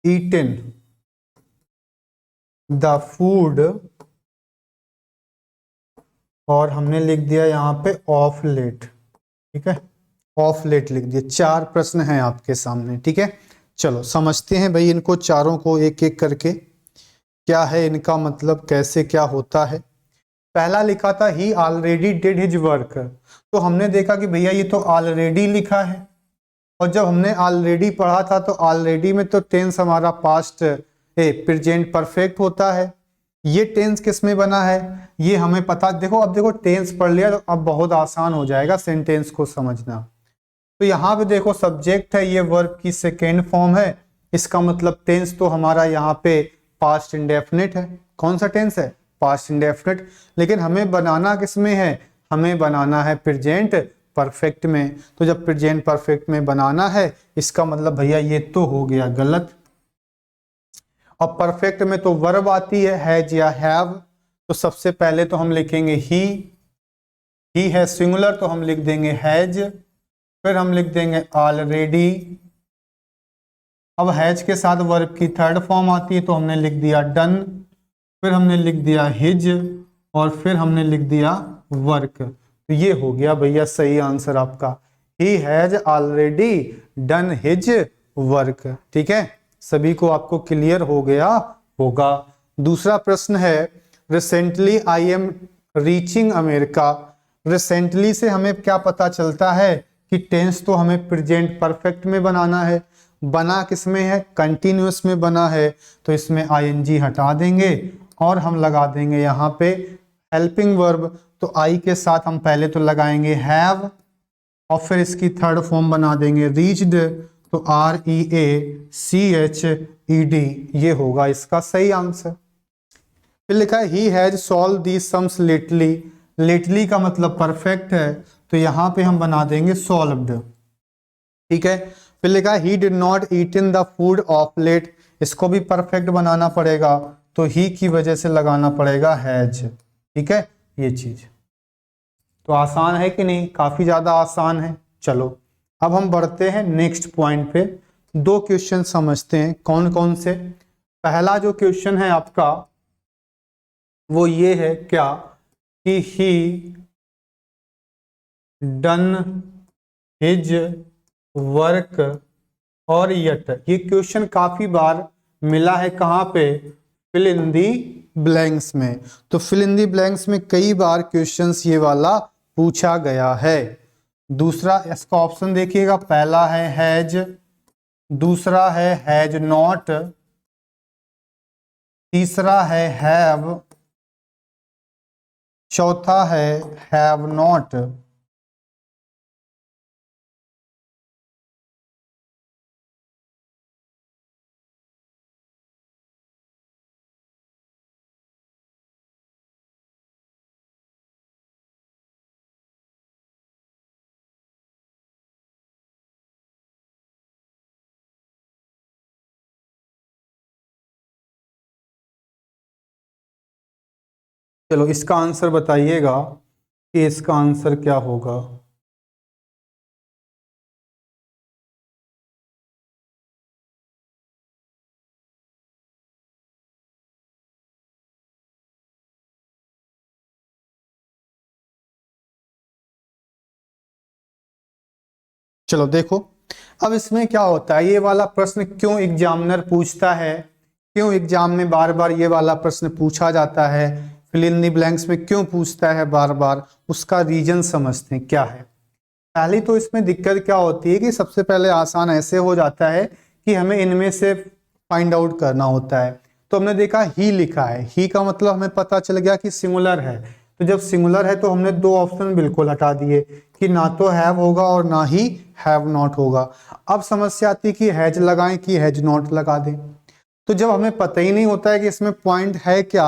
eaten the food, और हमने लिख दिया यहाँ पे ऑफ लेट। ठीक है, ऑफ लेट लिख दिया। 4 प्रश्न हैं आपके सामने। ठीक है, चलो समझते हैं भाई इनको चारों को एक एक करके, क्या है इनका मतलब, कैसे क्या होता है। पहला लिखा था ही ऑलरेडी डिड हिज वर्क, तो हमने देखा कि भैया ये तो ऑलरेडी लिखा है, और जब हमने ऑलरेडी पढ़ा था तो ऑलरेडी में तो टेंस हमारा पास्ट प्रेजेंट परफेक्ट होता है। ये टेंस किस में बना है ये हमें पता, देखो अब देखो टेंस पढ़ लिया तो अब बहुत आसान हो जाएगा सेंटेंस को समझना। तो यहाँ पे देखो सब्जेक्ट है, ये वर्ब की सेकेंड फॉर्म है, इसका मतलब टेंस तो हमारा यहाँ पे पास्ट इंडेफिनिट है। कौन सा टेंस है? Past indefinite. लेकिन हमें बनाना किस में है? हमें बनाना है प्रेजेंट परफेक्ट में। तो जब प्रेजेंट परफेक्ट में बनाना है, इसका मतलब भैया ये तो हो गया गलत। और परफेक्ट में तो वर्ब आती है हैज या हैव, तो सबसे पहले तो हम लिखेंगे ही है सिंगुलर तो हम लिख देंगे हैज, फिर हम लिख देंगे ऑलरेडी। अब हैज के साथ वर्ब की थर्ड फॉर्म आती है तो हमने लिख दिया डन, फिर हमने लिख दिया हिज, और फिर हमने लिख दिया वर्क। तो ये हो गया भैया सही आंसर आपका, he has already done his work. ठीक है, सभी को आपको क्लियर हो गया होगा। दूसरा प्रश्न है recently I am reaching America. Recently से हमें क्या पता चलता है कि टेंस तो हमें प्रेजेंट परफेक्ट में बनाना है। बना किस में है? कंटिन्यूअस में बना है, तो इसमें आईएनजी हटा देंगे और हम लगा देंगे यहाँ पे हेल्पिंग वर्ब। तो आई के साथ हम पहले तो लगाएंगे हैव, और फिर इसकी थर्ड फॉर्म बना देंगे रीच्ड, तो REACHED, ये होगा इसका सही आंसर। फिर लिखा है he has solve these sums lately. Lately का मतलब परफेक्ट है, तो यहाँ पे हम बना देंगे सॉल्व्ड। ठीक है। फिर लिखा है he did not eat in the food of late, इसको भी परफेक्ट बनाना पड़ेगा, तो ही की वजह से लगाना पड़ेगा हैज। ठीक है, ये चीज तो आसान है कि नहीं? काफी ज्यादा आसान है। चलो अब हम बढ़ते हैं नेक्स्ट पॉइंट पे। 2 क्वेश्चन समझते हैं कौन कौन से। पहला जो क्वेश्चन है आपका वो ये है क्या कि ही डन हिज वर्क और यट। ये क्वेश्चन काफी बार मिला है कहाँ पे? फिल इन दी ब्लैंक्स में। तो फिल इन दी ब्लैंक्स में कई बार क्वेश्चंस ये वाला पूछा गया है। दूसरा इसका ऑप्शन देखिएगा, पहला है हैज, दूसरा है हैज नॉट, तीसरा है हैव, चौथा है हैव नॉट। चलो इसका आंसर बताइएगा कि इसका आंसर क्या होगा। चलो देखो अब इसमें क्या होता है, ये वाला प्रश्न क्यों एग्जामिनर पूछता है क्यों एग्जाम में बार बार ये वाला प्रश्न पूछा जाता है, फिल इन द ब्लैंक्स में क्यों पूछता है बार बार, उसका रीजन समझते हैं क्या है। पहली तो इसमें दिक्कत क्या होती है कि सबसे पहले आसान ऐसे हो जाता है कि हमें इनमें से फाइंड आउट करना होता है। तो हमने देखा ही लिखा है, ही का मतलब हमें पता चल गया कि सिंगुलर है। तो जब सिंगुलर है तो हमने दो ऑप्शन बिल्कुल हटा दिए कि ना तो हैव होगा और ना ही हैव नॉट होगा। अब समस्या आती है कि हैज लगाएं कि हैज नॉट लगा दें। तो जब हमें पता ही नहीं होता है कि इसमें पॉइंट है क्या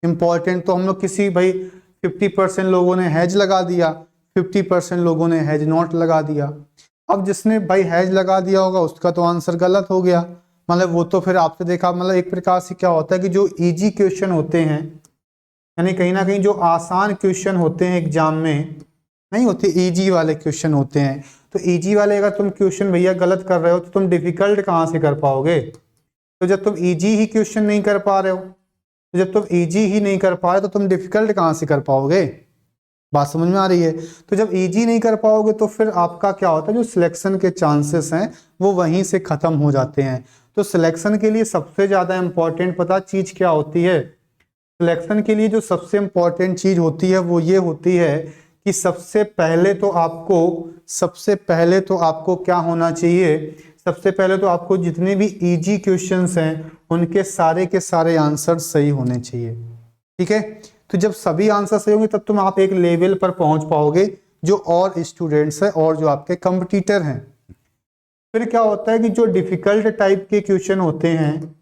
इंपॉर्टेंट, तो हम लोग किसी भाई 50% लोगों ने हैज लगा दिया, 50% लोगों ने हैज नॉट लगा दिया। अब जिसने भाई हैज लगा दिया होगा उसका तो आंसर गलत हो गया। मतलब वो तो फिर आपसे देखा, मतलब एक प्रकार से क्या होता है कि जो इजी क्वेश्चन होते हैं, यानी कहीं ना कहीं जो आसान क्वेश्चन होते हैं एग्जाम में नहीं होते, इजी वाले क्वेश्चन होते हैं। तो इजी वाले अगर तुम क्वेश्चन भैया गलत कर रहे हो तो तुम डिफिकल्ट कहाँ से कर पाओगे। तो जब तुम इजी ही क्वेश्चन नहीं कर पा रहे हो, तो जब तुम इजी ही नहीं कर पा रहे तो तुम डिफिकल्ट कहाँ से कर पाओगे। बात समझ में आ रही है। तो जब इजी नहीं कर पाओगे तो फिर आपका क्या होता है, जो सिलेक्शन के चांसेस हैं वो वहीं से खत्म हो जाते हैं। तो सिलेक्शन के लिए सबसे ज्यादा इंपॉर्टेंट पता चीज क्या होती है, सिलेक्शन के लिए जो सबसे इंपॉर्टेंट चीज होती है वो ये होती है कि सबसे पहले तो आपको क्या होना चाहिए, सबसे पहले तो आपको जितने भी इजी क्वेश्चंस हैं उनके सारे के सारे आंसर सही होने चाहिए। ठीक है, तो जब सभी आंसर सही होंगे तब तुम आप एक लेवल पर पहुंच पाओगे जो और स्टूडेंट्स हैं और जो आपके कंपटीटर हैं। फिर क्या होता है कि जो डिफिकल्ट टाइप के क्वेश्चन होते हैं,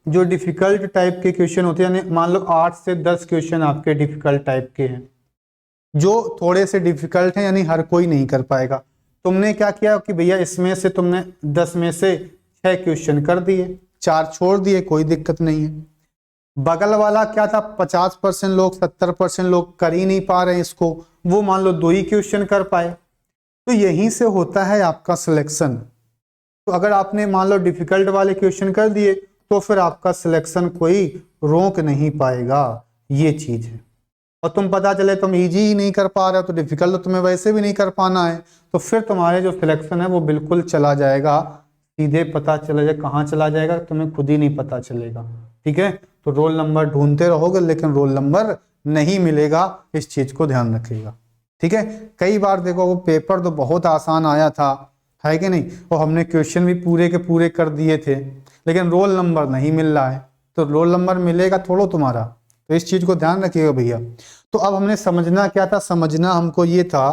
जो डिफिकल्ट टाइप के क्वेश्चन होते हैं, यानी मान लो 8 से 10 क्वेश्चन आपके डिफिकल्ट टाइप के हैं, जो थोड़े से डिफिकल्ट हैं, यानी हर कोई नहीं कर पाएगा। तुमने क्या किया कि भैया इसमें से तुमने 10 में से 6 क्वेश्चन कर दिए, 4 छोड़ दिए, कोई दिक्कत नहीं है। बगल वाला क्या था, 50% लोग 70% लोग कर ही नहीं पा रहे हैं इसको, वो मान लो 2 ही क्वेश्चन कर पाए। तो यहीं से होता है आपका सिलेक्शन। तो अगर आपने मान लो डिफिकल्ट वाले क्वेश्चन कर दिए तो फिर आपका सिलेक्शन कोई रोक नहीं पाएगा, ये चीज है। और तुम पता चले तुम इजी ही नहीं कर पा रहे हो तो डिफिकल्ट तो तुम्हें वैसे भी नहीं कर पाना है, तो फिर तुम्हारे जो सिलेक्शन है वो बिल्कुल चला जाएगा, सीधे पता चला जाए कहाँ चला जाएगा तुम्हें खुद ही नहीं पता चलेगा। ठीक है, तो रोल नंबर ढूंढते रहोगे लेकिन रोल नंबर नहीं मिलेगा, इस चीज को ध्यान रखिएगा। ठीक है, कई बार देखो वो पेपर तो बहुत आसान आया था, है कि नहीं, और हमने क्वेश्चन भी पूरे के पूरे कर दिए थे, लेकिन रोल नंबर नहीं मिल रहा है। तो रोल नंबर मिलेगा थोड़ा तुम्हारा, तो इस चीज को ध्यान रखिएगा भैया। तो अब हमने समझना क्या था, समझना हमको ये था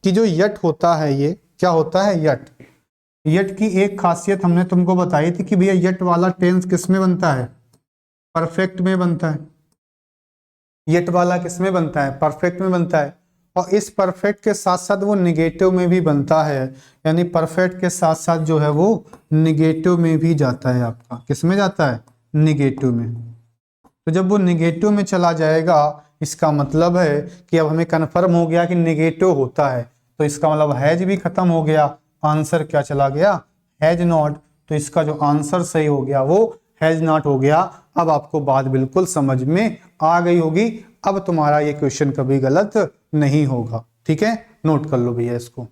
कि जो यट होता है, ये क्या होता है यट। यट की एक खासियत हमने तुमको बताई थी कि भैया यट वाला टेंस किस में बनता है, परफेक्ट में बनता है। यट वाला किस में बनता है, परफेक्ट में बनता है। और इस परफेक्ट के साथ साथ वो निगेटिव में भी बनता है, यानी परफेक्ट के साथ साथ जो है वो निगेटिव में भी जाता है। आपका किस में जाता है, निगेटिव में। तो जब वो निगेटिव में चला जाएगा इसका मतलब है कि अब हमें कन्फर्म हो गया कि निगेटिव होता है, तो इसका मतलब हैज भी खत्म हो गया, आंसर क्या चला गया, हैज नॉट। तो इसका जो आंसर सही हो गया वो हैज नॉट हो गया। अब आपको बात बिल्कुल समझ में आ गई होगी, अब तुम्हारा ये क्वेश्चन कभी गलत नहीं होगा। ठीक है, नोट कर लो भैया इसको।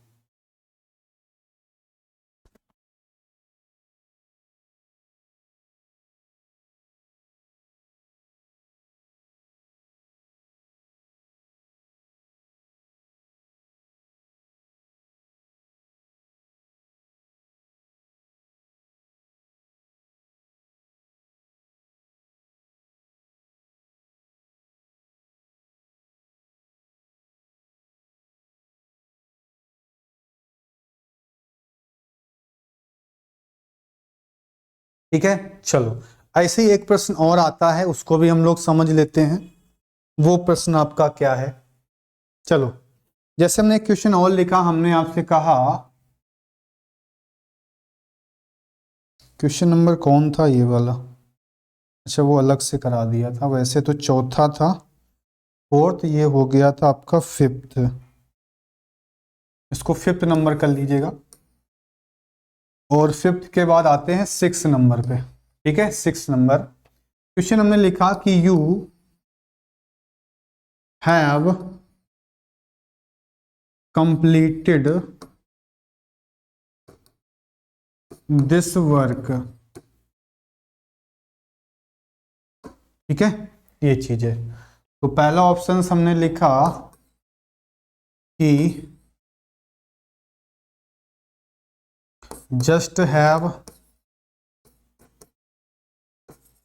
ठीक है, चलो ऐसे ही एक प्रश्न और आता है, उसको भी हम लोग समझ लेते हैं। वो प्रश्न आपका क्या है, चलो जैसे हमने क्वेश्चन और लिखा, हमने आपसे कहा क्वेश्चन नंबर कौन था ये वाला, अच्छा वो अलग से करा दिया था, वैसे तो चौथा था, फोर्थ, ये हो गया था आपका फिफ्थ, इसको फिफ्थ नंबर कर लीजिएगा। और फिफ्थ के बाद आते हैं 6 नंबर पे। ठीक है, 6 नंबर क्वेश्चन हमने लिखा कि you have completed this work ठीक है, ये चीज है। तो पहला ऑप्शन हमने लिखा कि जस्ट हैव,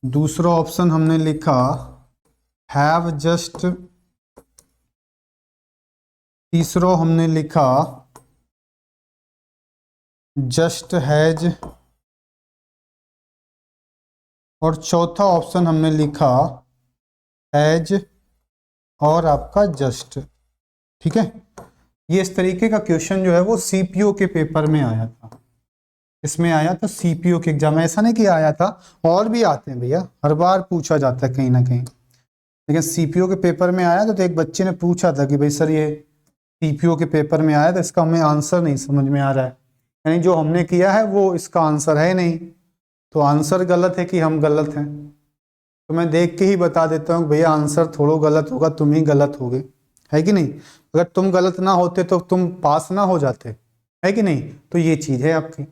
दूसरा ऑप्शन हमने लिखा हैव जस्ट, तीसरा हमने लिखा जस्ट हैज, और चौथा ऑप्शन हमने लिखा हैज और आपका जस्ट। ठीक है, ये इस तरीके का क्वेश्चन जो है वो सीपीओ के पेपर में आया था, इसमें आया था सीपीओ के एग्जाम, ऐसा नहीं कि आया था, और भी आते हैं भैया, हर बार पूछा जाता है कहीं ना कहीं, लेकिन सीपीओ के पेपर में आया तो एक बच्चे ने पूछा था कि भाई सर ये सीपीओ के पेपर में आया तो इसका हमें आंसर नहीं समझ में आ रहा है, यानी जो हमने किया है वो इसका आंसर है नहीं, तो आंसर गलत है कि हम गलत हैं। तो मैं देख के ही बता देता हूँ भैया आंसर थोड़ा गलत होगा, तुम ही गलत होगे, है कि नहीं। अगर तुम गलत ना होते तो तुम पास ना हो जाते, है कि नहीं। तो ये चीज है आपकी।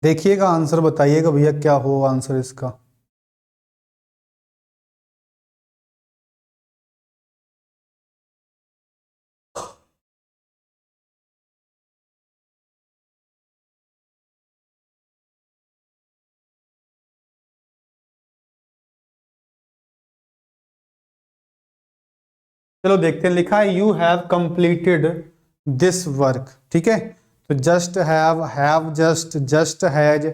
देखिएगा आंसर, बताइएगा भैया क्या हो आंसर इसका। चलो देखते हैं, लिखा है you have completed this work. ठीक है, तो just have just, just has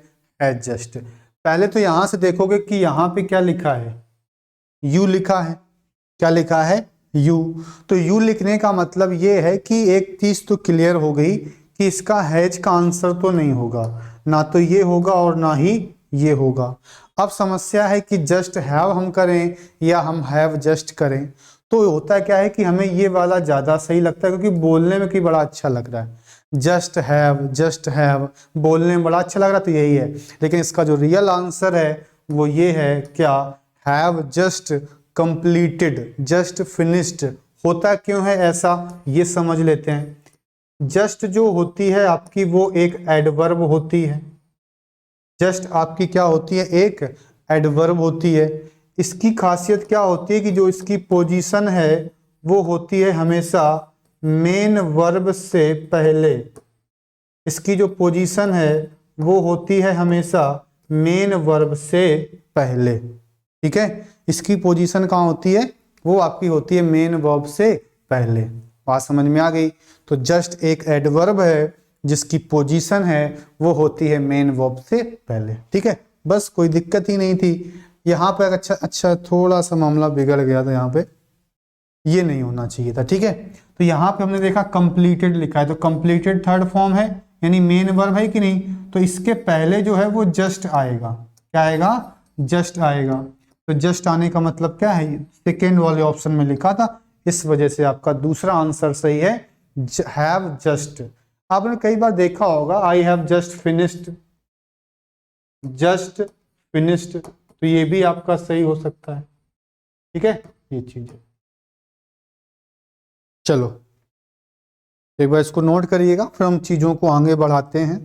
just. पहले तो यहां से देखोगे कि यहां पे क्या लिखा है, यू लिखा है, क्या लिखा है यू। तो यू लिखने का मतलब ये है कि एक चीज तो क्लियर हो गई कि इसका हैज का आंसर तो नहीं होगा, ना तो ये होगा और ना ही ये होगा। अब समस्या है कि जस्ट हैव हम करें या हम हैव जस्ट करें, तो होता क्या है कि हमें ये वाला ज्यादा सही लगता है क्योंकि बोलने में कि बड़ा अच्छा लग रहा है, जस्ट हैव बोलने में बड़ा अच्छा लग रहा है, तो यही है। लेकिन इसका जो रियल आंसर है वो ये है क्या, have just completed, just finished. होता क्यों है ऐसा, ये समझ लेते हैं। जस्ट जो होती है आपकी वो एक एडवर्ब होती है, जस्ट आपकी क्या होती है, एक एडवर्ब होती है। इसकी खासियत क्या होती है कि जो इसकी पोजीशन है वो होती है हमेशा मेन वर्ब से पहले, इसकी जो पोजीशन है वो होती है हमेशा मेन वर्ब से पहले। ठीक है, इसकी पोजीशन कहाँ होती है, वो आपकी होती है मेन वर्ब से पहले। बात समझ में आ गई। तो जस्ट एक एडवर्ब है जिसकी पोजीशन है वो होती है मेन वर्ब से पहले। ठीक है, बस कोई दिक्कत ही नहीं थी यहाँ पे। अच्छा अच्छा, थोड़ा सा मामला बिगड़ गया था यहाँ पे, ये नहीं होना चाहिए था। ठीक है, तो यहाँ पे हमने देखा कंप्लीटेड लिखा है, तो कंप्लीटेड थर्ड फॉर्म है यानी मेन वर्ब है कि नहीं, तो इसके पहले जो है वो जस्ट आएगा। क्या आएगा, जस्ट आएगा। तो जस्ट आने का मतलब क्या है, सेकेंड वाले ऑप्शन में लिखा था, इस वजह से आपका दूसरा आंसर सही है, हैव जस्ट। आपने कई बार देखा होगा I have just finished, just finished, तो ये भी आपका सही हो सकता है। ठीक है, ये चीज है। चलो एक बार इसको नोट करिएगा, फिर हम चीजों को आगे बढ़ाते हैं।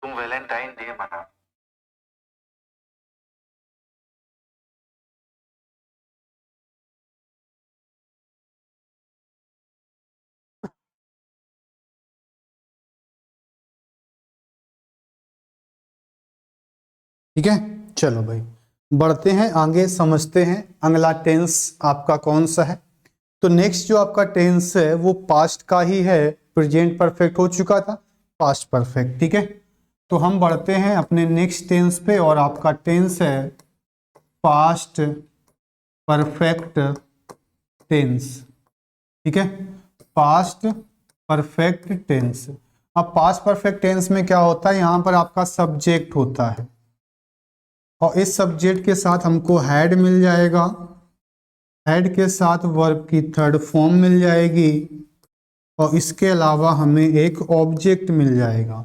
तुम वैलेंटाइन डे मना। ठीक है, चलो भाई बढ़ते हैं आगे, समझते हैं अगला टेंस आपका कौन सा है। तो नेक्स्ट जो आपका टेंस है वो पास्ट का ही है, प्रेजेंट परफेक्ट हो चुका था, पास्ट परफेक्ट। ठीक है, तो हम बढ़ते हैं अपने नेक्स्ट टेंस पे और आपका टेंस है पास्ट परफेक्ट टेंस। ठीक है, पास्ट परफेक्ट टेंस। अब पास्ट परफेक्ट टेंस में क्या होता है, यहाँ पर आपका सब्जेक्ट होता है और इस सब्जेक्ट के साथ हमको हैड मिल जाएगा, हैड के साथ वर्ब की थर्ड फॉर्म मिल जाएगी और इसके अलावा हमें एक ऑब्जेक्ट मिल जाएगा।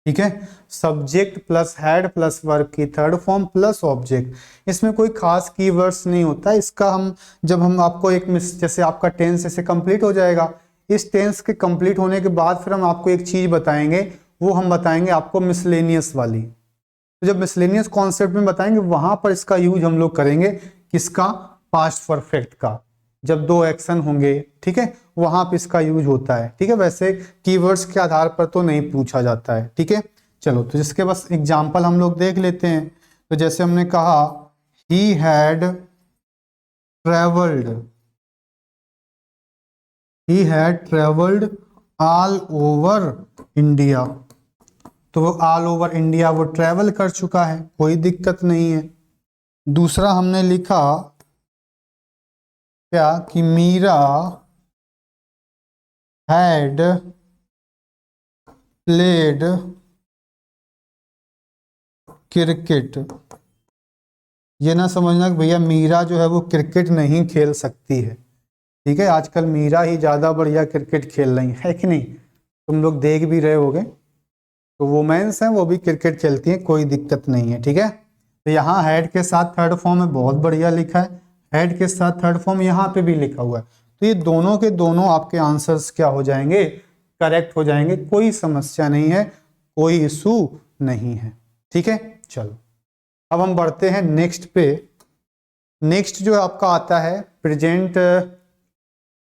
ठीक है, subject plus had plus verb की थर्ड फॉर्म प्लस ऑब्जेक्ट। इसमें कोई खास कीवर्ड्स नहीं होता, इसका हम जब हम आपको एक जैसे आपका टेंस ऐसे कंप्लीट हो जाएगा, इस टेंस के कंप्लीट होने के बाद फिर हम आपको एक चीज बताएंगे, वो हम बताएंगे आपको मिसलेनियस वाली। तो जब मिसलेनियस कॉन्सेप्ट में बताएंगे वहां पर इसका यूज हम लोग करेंगे, किसका, पास्ट परफेक्ट का, जब दो एक्शन होंगे। ठीक है, वहां पे इसका यूज होता है। ठीक है, वैसे कीवर्ड्स के आधार पर तो नहीं पूछा जाता है। ठीक है, चलो तो जिसके बस एग्जांपल हम लोग देख लेते हैं। तो जैसे हमने कहा he had travelled all over India. तो वो ऑल ओवर इंडिया वो ट्रेवल कर चुका है, कोई दिक्कत नहीं है। दूसरा हमने लिखा क्या कि मीरा हैड प्लेड क्रिकेट। ये ना समझना कि भैया मीरा जो है वो क्रिकेट नहीं खेल सकती है। ठीक है, आजकल मीरा ही ज़्यादा बढ़िया क्रिकेट खेल रही है कि नहीं, तुम लोग देख भी रहे होगे। तो वुमेन्स हैं वो भी क्रिकेट खेलती हैं, कोई दिक्कत नहीं है। ठीक है, तो यहाँ हेड के साथ थर्ड फॉर्म में बहुत बढ़िया लिखा है, हेड के साथ थर्ड फॉर्म यहाँ पे भी लिखा हुआ है। तो ये दोनों के दोनों आपके आंसर्स क्या हो जाएंगे, करेक्ट हो जाएंगे, कोई समस्या नहीं है, कोई इशू नहीं है। ठीक है, चलो अब हम बढ़ते हैं नेक्स्ट पे। नेक्स्ट जो आपका आता है प्रेजेंट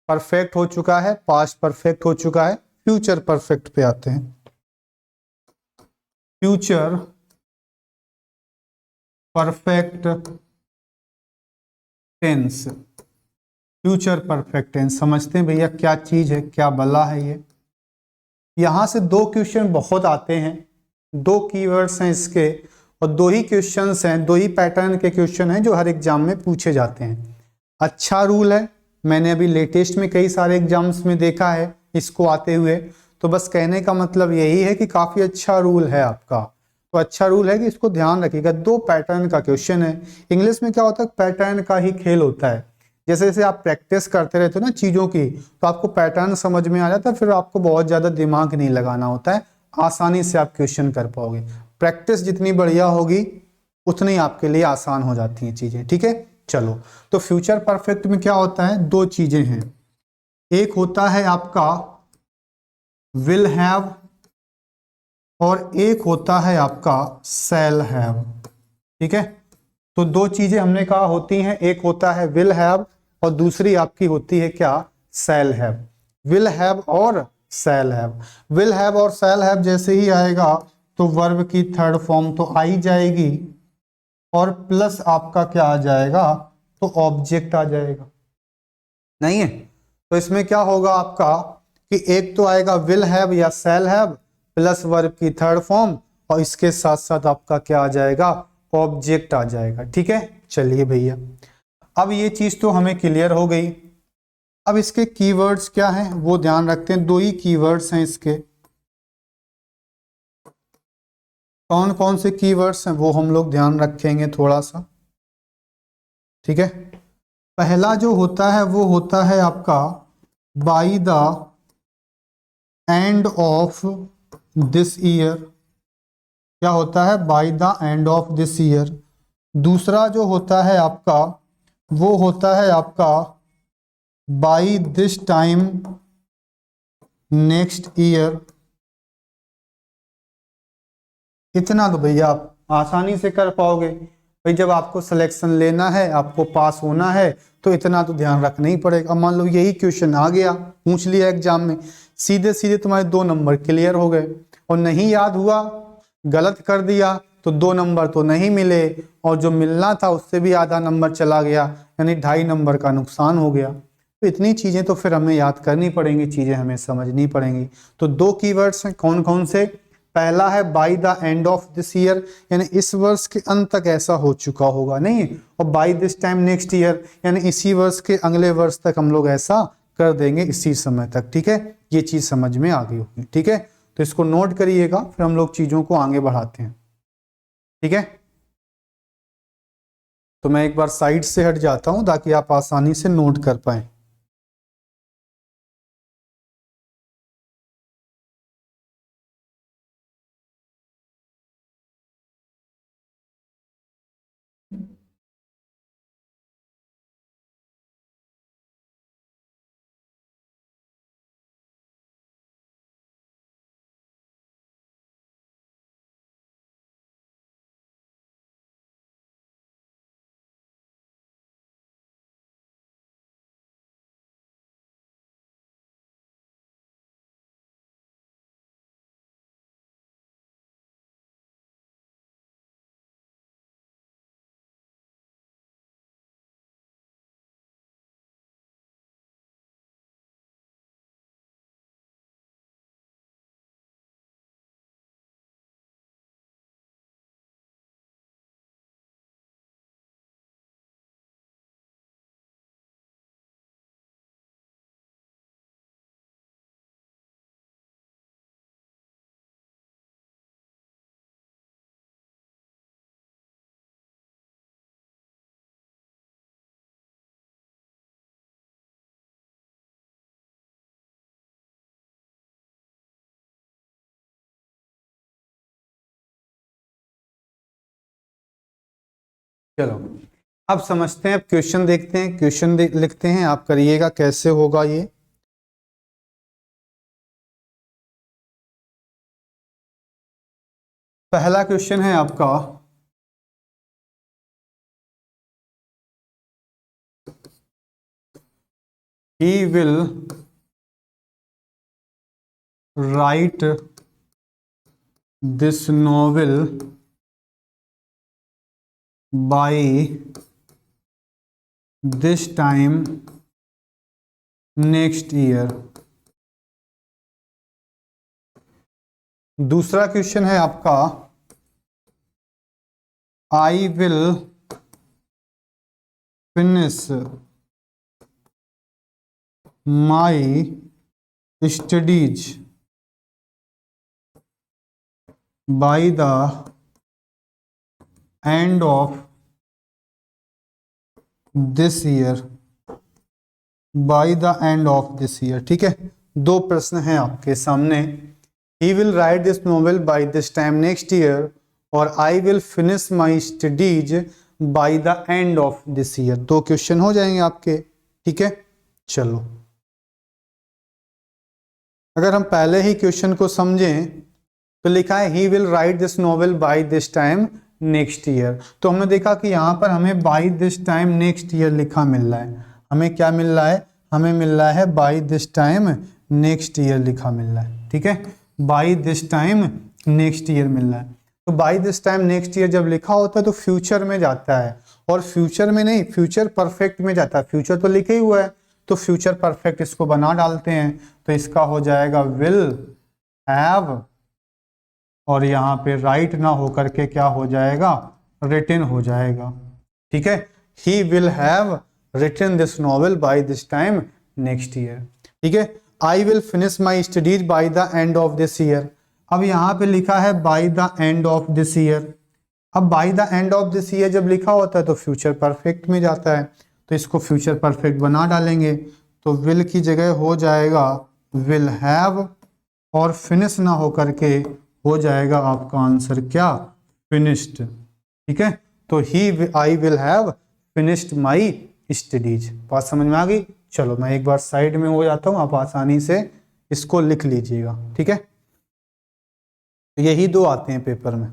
परफेक्ट हो चुका है, पास्ट परफेक्ट हो चुका है, फ्यूचर परफेक्ट पे आते हैं। Future perfect tense, future perfect tense समझते हैं भैया क्या चीज है, क्या बला है ये। यहां से दो क्वेश्चन बहुत आते हैं, दो कीवर्ड्स हैं इसके और दो ही क्वेश्चंस हैं, दो ही पैटर्न के क्वेश्चन हैं जो हर एग्जाम में पूछे जाते हैं। अच्छा रूल है, मैंने अभी लेटेस्ट में कई सारे एग्जाम्स में देखा है इसको आते हुए। तो बस कहने का मतलब यही है कि काफी अच्छा रूल है आपका। तो अच्छा रूल है कि इसको ध्यान रखिएगा, दो पैटर्न का क्वेश्चन है। इंग्लिश में क्या होता है, पैटर्न का ही खेल होता है। जैसे जैसे आप प्रैक्टिस करते रहते हो ना चीज़ों की, तो आपको पैटर्न समझ में आ जाता है, फिर आपको बहुत ज़्यादा दिमाग नहीं लगाना होता है, आसानी से आप क्वेश्चन कर पाओगे। प्रैक्टिस जितनी बढ़िया होगी उतनी आपके लिए आसान हो जाती हैं चीज़ें। ठीक है, चलो तो फ्यूचर परफेक्ट में क्या होता है, दो चीज़ें हैं, एक होता है आपका विल हैव और एक होता है आपका शैल हैव। ठीक है, तो दो चीजें हमने कहा होती हैं, एक होता है विल हैव और दूसरी आपकी होती है क्या, शैल हैव। विल हैव और शैल हैव, विल हैव और शैल हैव जैसे ही आएगा तो वर्ब की थर्ड फॉर्म तो आई जाएगी और प्लस आपका क्या आ जाएगा, तो ऑब्जेक्ट आ जाएगा। नहीं है, तो इसमें क्या होगा आपका कि एक तो आएगा विल हैव या शैल हैव प्लस वर्ब की थर्ड फॉर्म और इसके साथ साथ आपका क्या आ जाएगा, ऑब्जेक्ट आ जाएगा। ठीक है, चलिए भैया अब ये चीज तो हमें क्लियर हो गई। अब इसके कीवर्ड्स क्या हैं वो ध्यान रखते हैं, दो ही कीवर्ड्स हैं इसके। कौन कौन से कीवर्ड्स हैं वो हम लोग ध्यान रखेंगे थोड़ा सा। ठीक है, पहला जो होता है वो होता है आपका by the end of this year. क्या होता है, by the end of this year. दूसरा जो होता है आपका वो होता है आपका by this time next year. इतना तो भैया आप आसानी से कर पाओगे भाई, जब आपको सिलेक्शन लेना है, आपको पास होना है, तो इतना तो ध्यान रखना ही पड़ेगा। मान लो यही क्वेश्चन आ गया, पूछ लिया एग्जाम में, सीधे सीधे तुम्हारे 2 नंबर क्लियर हो गए। और नहीं याद हुआ, गलत कर दिया, तो 2 नंबर तो नहीं मिले और जो मिलना था उससे भी आधा नंबर चला गया, यानी 2.5 नंबर का नुकसान हो गया। तो इतनी चीज़ें तो फिर हमें याद करनी पड़ेंगी, चीज़ें हमें समझनी पड़ेंगी। तो 2 कीवर्ड्स हैं, कौन कौन से? पहला है by the end of this year, यानी इस वर्ष के अंत तक ऐसा हो चुका होगा, नहीं, और by this time next year, यानी इसी वर्ष के अगले वर्ष तक हम लोग ऐसा कर देंगे इसी समय तक। ठीक है, ये चीज समझ में आ गई होगी। ठीक है, तो इसको नोट करिएगा, फिर हम लोग चीजों को आगे बढ़ाते हैं। ठीक है, तो मैं एक बार साइड से हट जाता हूं ताकि आप आसानी से नोट कर पाए। चलो अब समझते हैं, अब क्वेश्चन देखते हैं, क्वेश्चन लिखते हैं, आप करिएगा कैसे होगा ये। पहला क्वेश्चन है आपका, he will write this novel by this time next year. दूसरा क्वेश्चन है आपका, I will finish my studies by the end of this year, by the end of this year. ठीक है, 2 प्रश्न हैं आपके सामने, he will write this novel by this time next year और I will finish my studies by the end of this year. 2 question हो जाएंगे आपके। ठीक है, चलो अगर हम पहले ही क्वेश्चन को समझें तो लिखा है he will write this novel by this time next year, तो हमने देखा कि यहाँ पर हमें by this time next year लिखा मिल रहा है। हमें क्या मिल रहा है? हमें मिल रहा है by this time next year लिखा मिल रहा है। ठीक है, by this time next year मिल रहा है। तो by this time next year जब लिखा होता है तो फ्यूचर में जाता है, और फ्यूचर में नहीं, फ्यूचर परफेक्ट में जाता है। फ्यूचर तो लिखे ही हुआ है तो फ्यूचर परफेक्ट इसको बना डालते हैं, तो इसका हो जाएगा विल हैव, और यहाँ पे राइट ना होकर के क्या हो जाएगा? रिटन हो जाएगा। ठीक है, he will have written this novel by this time next year. ठीक है, I will finish my studies by the end of this year. अब यहाँ पे लिखा है by the end of this year. अब by the end of this year जब लिखा होता है तो फ्यूचर परफेक्ट में जाता है, तो इसको फ्यूचर परफेक्ट बना डालेंगे, तो विल की जगह हो जाएगा विल हैव, और फिनिश ना होकर के हो जाएगा आपका आंसर क्या? फिनिश्ड। ठीक है, तो he I will have finished my studies. बात समझ में आ गई? चलो मैं एक बार साइड में हो जाता हूँ, आप आसानी से इसको लिख लीजिएगा। ठीक है, यही 2 आते हैं पेपर में।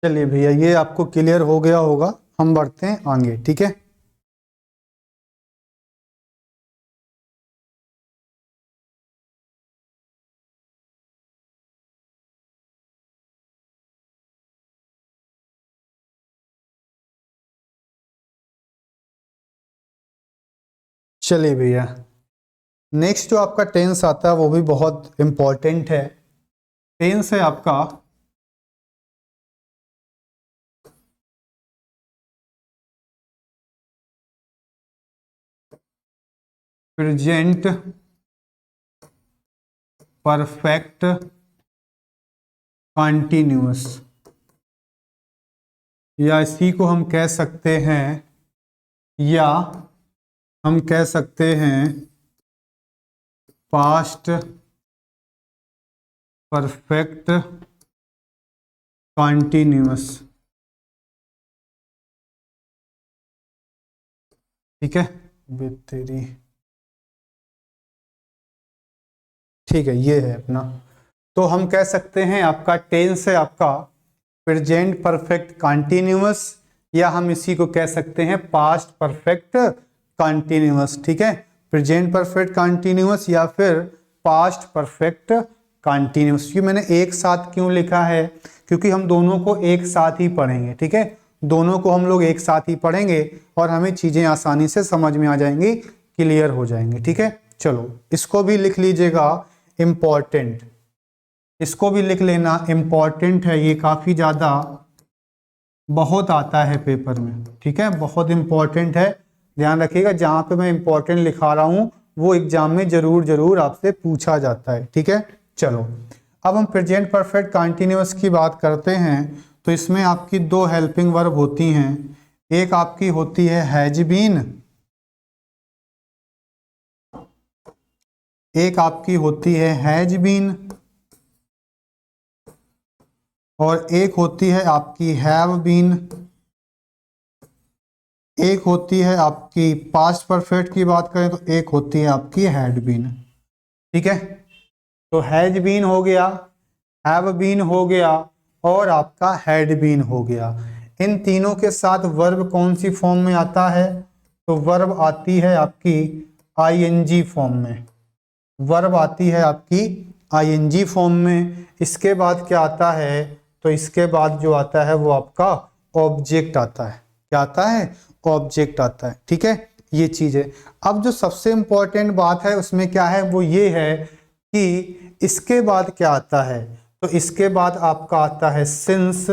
चलिए भैया, ये आपको क्लियर हो गया होगा, हम बढ़ते हैं आगे, ठीक है। चलिए भैया, नेक्स्ट जो आपका टेंस आता है वो भी बहुत इंपॉर्टेंट है। टेंस है आपका प्रेजेंट परफेक्ट कंटिन्यूअस, या इसी को हम कह सकते हैं, या हम कह सकते हैं पास्ट परफेक्ट कंटिन्यूअस, ठीक है। तेरी ठीक है, ये है अपना। तो हम कह सकते हैं आपका टेंस है आपका प्रेजेंट परफेक्ट कंटिन्यूअस, या हम इसी को कह सकते हैं पास्ट परफेक्ट कंटिन्यूअस, ठीक है। प्रेजेंट परफेक्ट कंटिन्यूअस या फिर पास्ट परफेक्ट कंटिन्यूअस। ये मैंने एक साथ क्यों लिखा है, क्योंकि हम दोनों को एक साथ ही पढ़ेंगे, ठीक है। दोनों को हम लोग एक साथ ही पढ़ेंगे और हमें चीजें आसानी से समझ में आ जाएंगी, क्लियर हो जाएंगे, ठीक है। चलो इसको भी लिख लीजिएगा, इम्पॉर्टेंट, इसको भी लिख लेना, इम्पॉर्टेंट है ये, काफी ज्यादा बहुत आता है पेपर में, ठीक है। बहुत इंपॉर्टेंट है, ध्यान रखिएगा, जहां पे मैं इंपॉर्टेंट लिखा रहा हूं वो एग्जाम में जरूर आपसे पूछा जाता है, ठीक है। चलो अब हम प्रेजेंट परफेक्ट कंटिन्यूअस की बात करते हैं, तो इसमें आपकी दो हेल्पिंग वर्ब होती हैं। एक आपकी होती है हैज बीन, एक आपकी होती है हैज बीन, और एक होती है आपकी हैव बीन, एक होती है आपकी पास्ट परफेक्ट की बात करें तो एक होती है आपकी हैड बीन, ठीक है। तो हैज बीन हो गया, हैव बीन हो गया, और आपका हैड बीन हो गया। इन तीनों के साथ वर्ब कौन सी फॉर्म में आता है, तो वर्ब आती है आपकी आईएनजी फॉर्म में, वर्ब आती है आपकी आईएनजी फॉर्म में। इसके बाद क्या आता है, तो इसके बाद जो आता है वो आपका ऑब्जेक्ट आता है। क्या आता है, ऑब्जेक्ट आता है, ठीक है। ये चीज है। अब जो सबसे इंपॉर्टेंट बात है उसमें क्या है, वो ये है कि इसके बाद क्या आता है, तो इसके बाद आपका आता है सिंस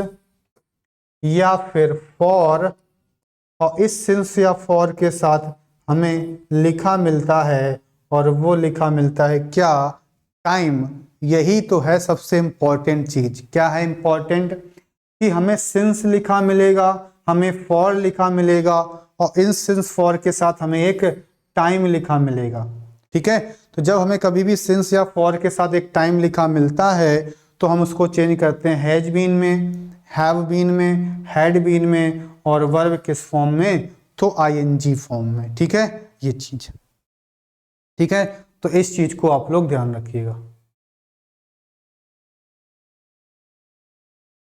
या फिर फॉर, और इस सिंस या फॉर के साथ हमें लिखा मिलता है, और वो लिखा मिलता है क्या, टाइम। यही तो है सबसे इंपॉर्टेंट चीज। क्या है इंपॉर्टेंट, कि हमें सिंस लिखा मिलेगा, हमें फॉर लिखा मिलेगा, और इन सिंस फॉर के साथ हमें एक टाइम लिखा मिलेगा, ठीक है। तो जब हमें कभी भी सिंस या फॉर के साथ एक टाइम लिखा मिलता है तो हम उसको चेंज करते हैं हैज बीन में, हैव बीन में, हैड बीन में, और वर्ब किस फॉर्म में, तो आईएनजी फॉर्म में, ठीक है। ये चीज, ठीक है। तो इस चीज को आप लोग ध्यान रखिएगा,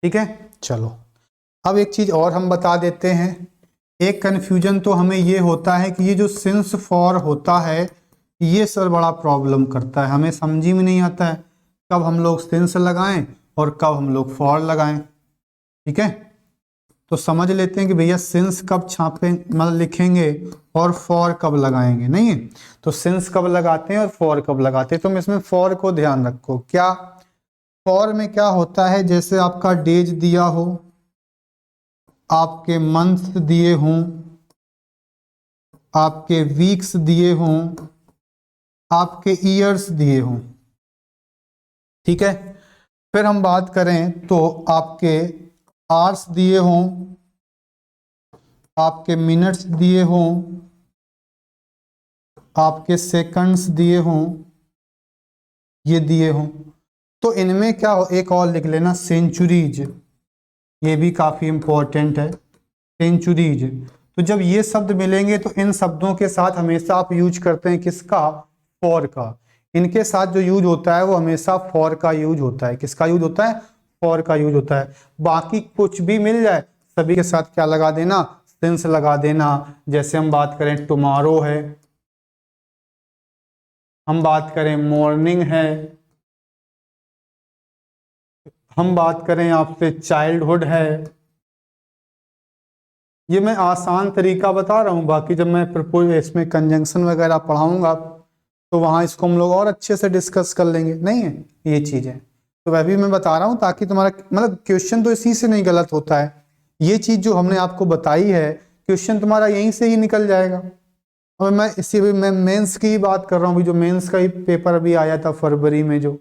ठीक है। चलो अब एक चीज और हम बता देते हैं। एक कन्फ्यूजन तो हमें ये होता है कि ये जो सिंस फॉर होता है ये सर बड़ा प्रॉब्लम करता है, हमें समझ में नहीं आता है कब हम लोग सिंस लगाएं और कब हम लोग फॉर लगाएं, ठीक है। तो समझ लेते हैं कि भैया सिंस कब छापे मतलब लिखेंगे और फॉर कब लगाएंगे, नहीं है। तो सिंस कब लगाते हैं और फॉर कब लगाते हैं, तो इसमें फॉर को ध्यान रखो। क्या फॉर में क्या होता है, जैसे आपका डेज दिया हो, आपके मंथ दिए हों, आपके वीक्स दिए हों, आपके ईयर्स दिए हों, ठीक है। फिर हम बात करें तो आपके आवर्स दिए हों, आपके मिनट्स दिए हों, आपके सेकंड्स दिए हों, ये दिए हों, तो इनमें क्या हो, एक और लिख लेना सेंचुरीज, ये भी काफी इंपॉर्टेंट है, सेंचुरीज। तो जब ये शब्द मिलेंगे तो इन शब्दों के साथ हमेशा आप यूज करते हैं किसका, फॉर का। इनके साथ जो यूज होता है वो हमेशा फॉर का यूज होता है। किसका यूज होता है, फॉर का यूज होता है। बाकी कुछ भी मिल जाए सभी के साथ क्या लगा देना, सिंस लगा देना। जैसे हम बात करें टुमारो है, हम बात करें मॉर्निंग है, हम बात करें आपसे चाइल्डहुड है। ये मैं आसान तरीका बता रहा हूँ, बाकी जब मैं प्रपोज इसमें कंजंक्शन वगैरह पढ़ाऊंगा तो वहां इसको हम लोग और अच्छे से डिस्कस कर लेंगे, नहीं है ये चीजें। तो वह भी मैं बता रहा हूँ ताकि तुम्हारा मतलब क्वेश्चन तो इसी से नहीं गलत होता है, ये चीज जो हमने आपको बताई है क्वेश्चन तुम्हारा यहीं से ही निकल जाएगा। और मैं इसी मैं मेंस की ही बात कर रहा हूँ, अभी जो मेंस का ही पेपर अभी आया था फरवरी में, जो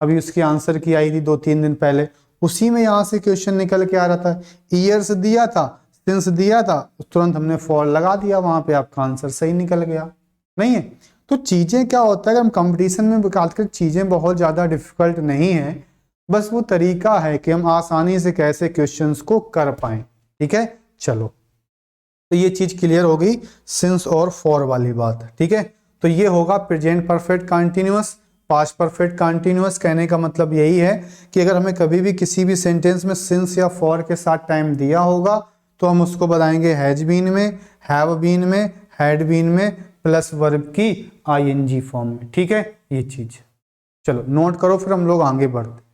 अभी उसकी आंसर की आई थी 2-3 दिन पहले, उसी में यहाँ से क्वेश्चन निकल के आ रहा था। ईयर्स दिया था, सिंस दिया था, तुरंत हमने फॉर लगा दिया, वहां पे आपका आंसर सही निकल गया, नहीं है। तो चीजें क्या होता है अगर हम कंपटीशन में बात करें, चीजें बहुत ज्यादा डिफिकल्ट नहीं है, बस वो तरीका है कि हम आसानी से कैसे क्वेश्चंस को कर पाए। ठीक है, चलो तो ये चीज क्लियर हो गई सिंस और फॉर वाली बात। ठीक है, तो ये होगा present perfect continuous. Past perfect continuous कहने का मतलब यही है कि अगर हमें कभी भी किसी भी सेंटेंस में सिंस या फॉर के साथ टाइम दिया होगा तो हम उसको बताएंगे हैज बीन में, हैव बीन में, हैड बीन में, प्लस वर्ब की आईएनजी फॉर्म में। ठीक है, ये चीज चलो नोट करो, फिर हम लोग आगे बढ़ते।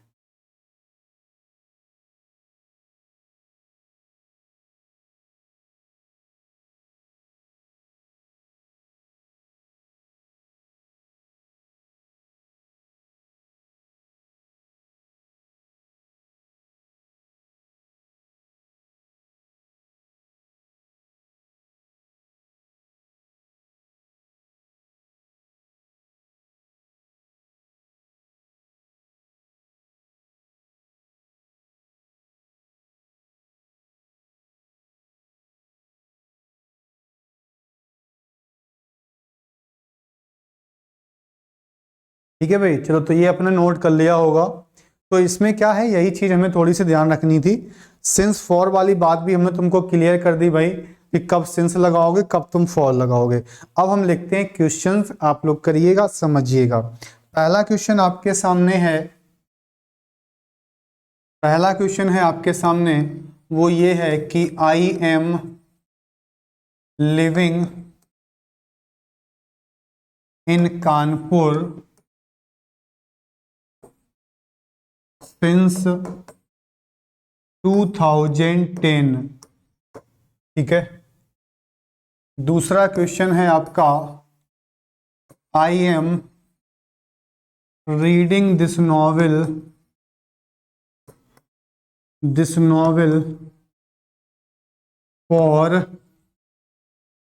ठीक है भाई, चलो तो ये अपने नोट कर लिया होगा। तो इसमें क्या है, यही चीज हमें थोड़ी सी ध्यान रखनी थी। सिंस फॉर वाली बात भी हमने तुमको क्लियर कर दी भाई कि कब सिंस लगाओगे कब तुम फॉर लगाओगे। अब हम लिखते हैं क्वेश्चंस, आप लोग करिएगा समझिएगा। पहला क्वेश्चन आपके सामने है, पहला क्वेश्चन है आपके सामने, वो ये है कि I am living in Kanpur since 2010। ठीक है, दूसरा क्वेश्चन है आपका I am reading this novel for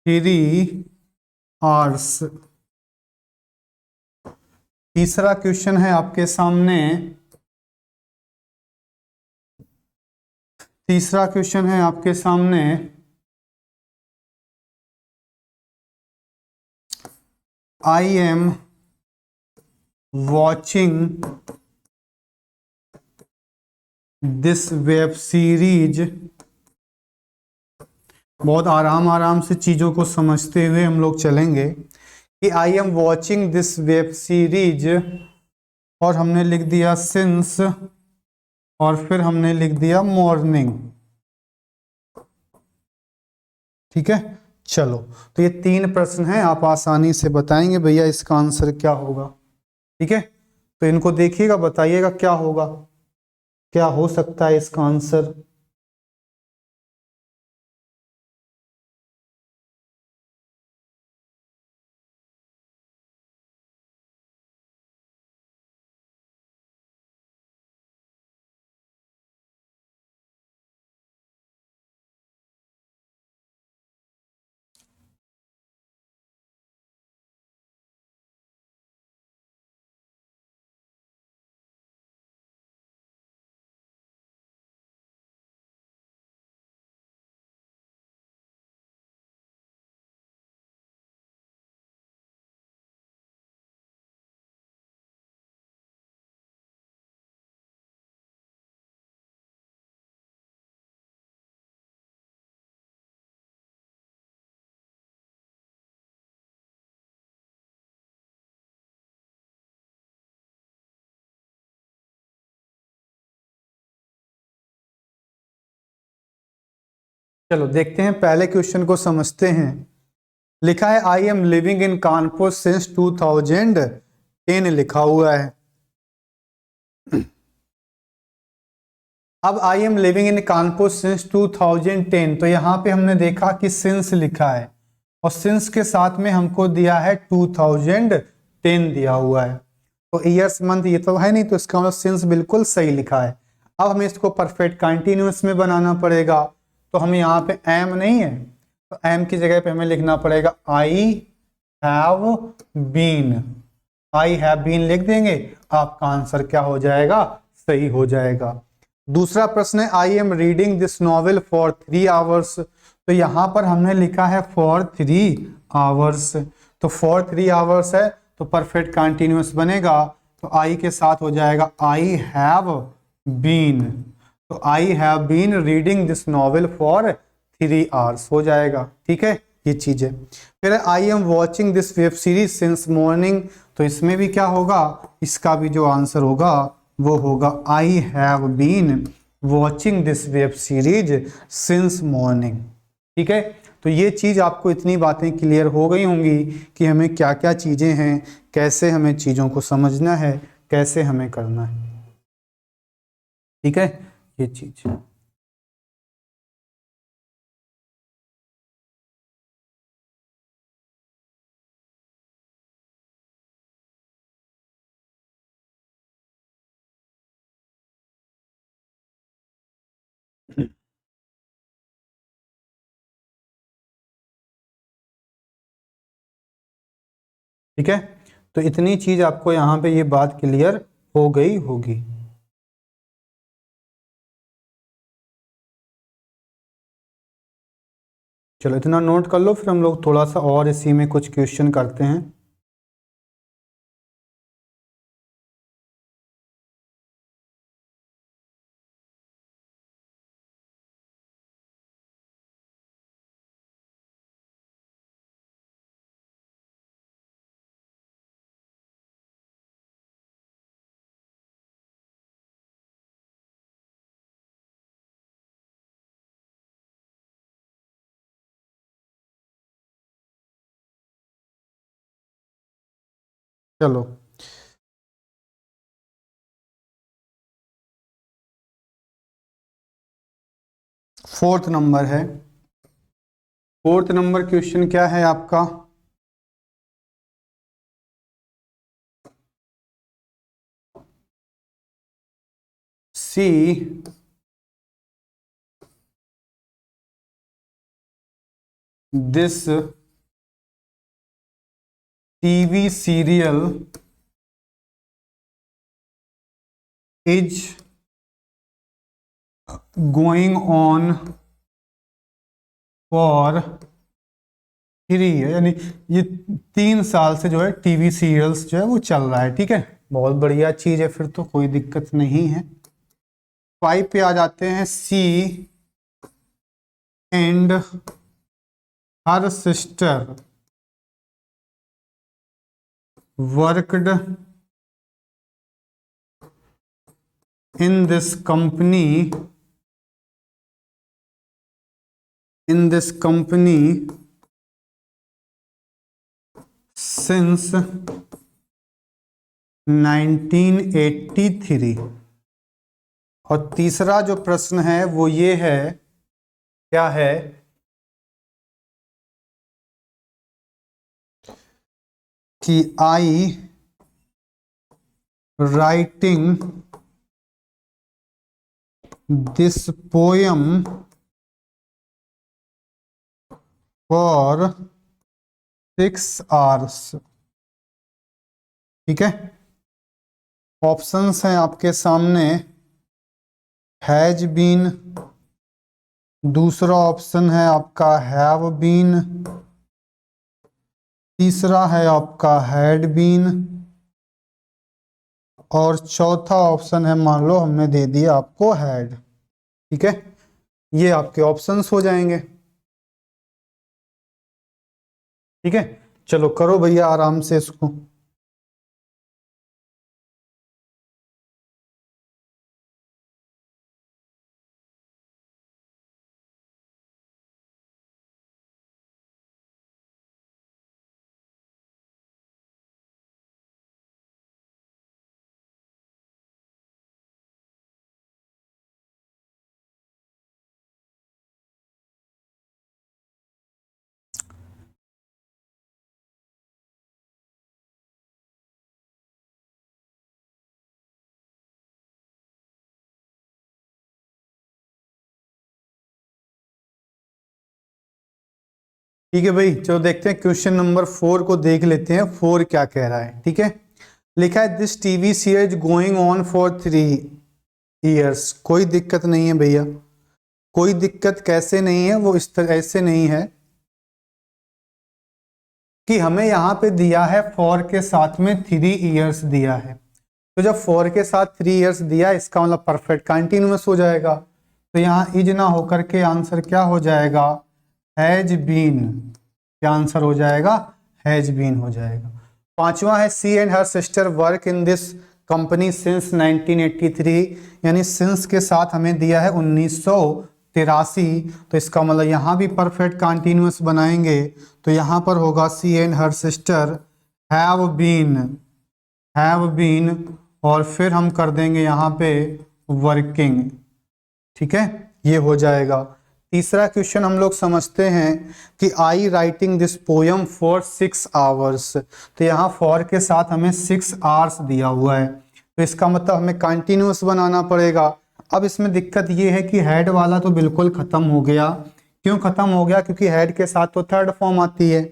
3 hours। तीसरा क्वेश्चन है आपके सामने, तीसरा क्वेश्चन है आपके सामने आई am watching this web series. बहुत आराम आराम से चीजों को समझते हुए हम लोग चलेंगे कि आई am watching this web series, और हमने लिख दिया सिंस, और फिर हमने लिख दिया मॉर्निंग। ठीक है, चलो तो ये 3 प्रश्न हैं, आप आसानी से बताएंगे भैया इसका आंसर क्या होगा। ठीक है, तो इनको देखिएगा, बताइएगा क्या होगा, क्या हो सकता है इसका आंसर। चलो देखते हैं, पहले क्वेश्चन को समझते हैं। लिखा है I am living in Kanpur since 2010 लिखा हुआ है। अब I am living in Kanpur since 2010, तो यहाँ पे हमने देखा कि सिंस लिखा है और सिंस के साथ में हमको दिया है 2010 दिया हुआ है, तो ईयर्स मंथ ये तो है नहीं, तो इसका मतलब सिंस बिल्कुल सही लिखा है। अब हमें इसको परफेक्ट कंटिन्यूअस में बनाना पड़ेगा, तो हमें यहाँ पे एम नहीं है, तो एम की जगह पे हमें लिखना पड़ेगा I have been. I have been लिख देंगे, आपका आंसर क्या हो जाएगा, सही हो जाएगा। दूसरा प्रश्न है I am reading this novel for 3 hours, तो यहां पर हमने लिखा है फॉर 3 आवर्स, तो फॉर 3 आवर्स है तो परफेक्ट कंटिन्यूअस बनेगा, तो आई के साथ हो जाएगा आई हैव बीन, तो I have been reading this novel for 3 hours हो जाएगा। ठीक है, ये चीज है। फिर I am watching this web series since morning, तो इसमें भी क्या होगा, इसका भी जो आंसर होगा वो होगा I have been watching this web series since morning. ठीक है, तो ये चीज आपको इतनी बातें क्लियर हो गई होंगी कि हमें क्या क्या चीजें हैं, कैसे हमें चीजों को समझना है, कैसे हमें करना है। ठीक है, ये चीज। ठीक है, तो इतनी चीज आपको यहाँ पे ये बात क्लियर हो गई होगी। चलो इतना नोट कर लो, फिर हम लोग थोड़ा सा और इसी में कुछ क्वेश्चन करते हैं। चलो फोर्थ नंबर है, फोर्थ नंबर क्वेश्चन क्या है आपका, see this TV serial is going on for 3 year, यानी ये 3 साल से जो है टीवी सीरियल्स जो है वो चल रहा है। ठीक है, बहुत बढ़िया चीज है, फिर तो कोई दिक्कत नहीं है। 5 पे आ जाते हैं, she and her sister worked in this company since 1983। और तीसरा जो प्रश्न है वो ये है, क्या है कि आई writing this poem for 6 hours. ठीक है, ऑप्शंस हैं आपके सामने, हैज बीन, दूसरा ऑप्शन है आपका हैव बीन, तीसरा है आपका हैड बीन, और चौथा ऑप्शन है, मान लो हमने दे दिया आपको हैड। ठीक है, ये आपके ऑप्शंस हो जाएंगे। ठीक है, चलो करो भैया आराम से इसको। ठीक है भाई, चलो देखते हैं क्वेश्चन नंबर 4 को देख लेते हैं। 4 क्या कह रहा है, ठीक है। लिखा है this TV series going on for 3 years। कोई दिक्कत नहीं है भैया, कोई दिक्कत कैसे नहीं है, वो इस तरह ऐसे नहीं है कि हमें यहाँ पे दिया है 4 के साथ में 3 years दिया है। तो जब 4 के साथ 3 years दिया, इसका मतलब परफेक्ट कंटिन्यूअस हो जाएगा। तो यहाँ इज ना होकर के आंसर क्या हो जाएगा, हैज बीन। क्या आंसर हो जाएगा, हैज बीन हो जाएगा। 5वां है she and her sister work in this company since 1983। यानी सिंस के साथ हमें दिया है 1983। तो इसका मतलब यहाँ भी परफेक्ट कंटिन्यूअस बनाएंगे तो यहाँ पर होगा she and her sister have been और फिर हम कर देंगे यहाँ पे वर्किंग। ठीक है, ये हो जाएगा। तीसरा क्वेश्चन हम लोग समझते हैं कि आई writing this poem for 6 hours। तो यहाँ फॉर के साथ हमें 6 hours दिया हुआ है, तो इसका मतलब हमें कंटिन्यूअस बनाना पड़ेगा। अब इसमें दिक्कत ये है कि हेड वाला तो बिल्कुल खत्म हो गया। क्यों खत्म हो गया, क्योंकि हेड के साथ तो थर्ड फॉर्म आती है।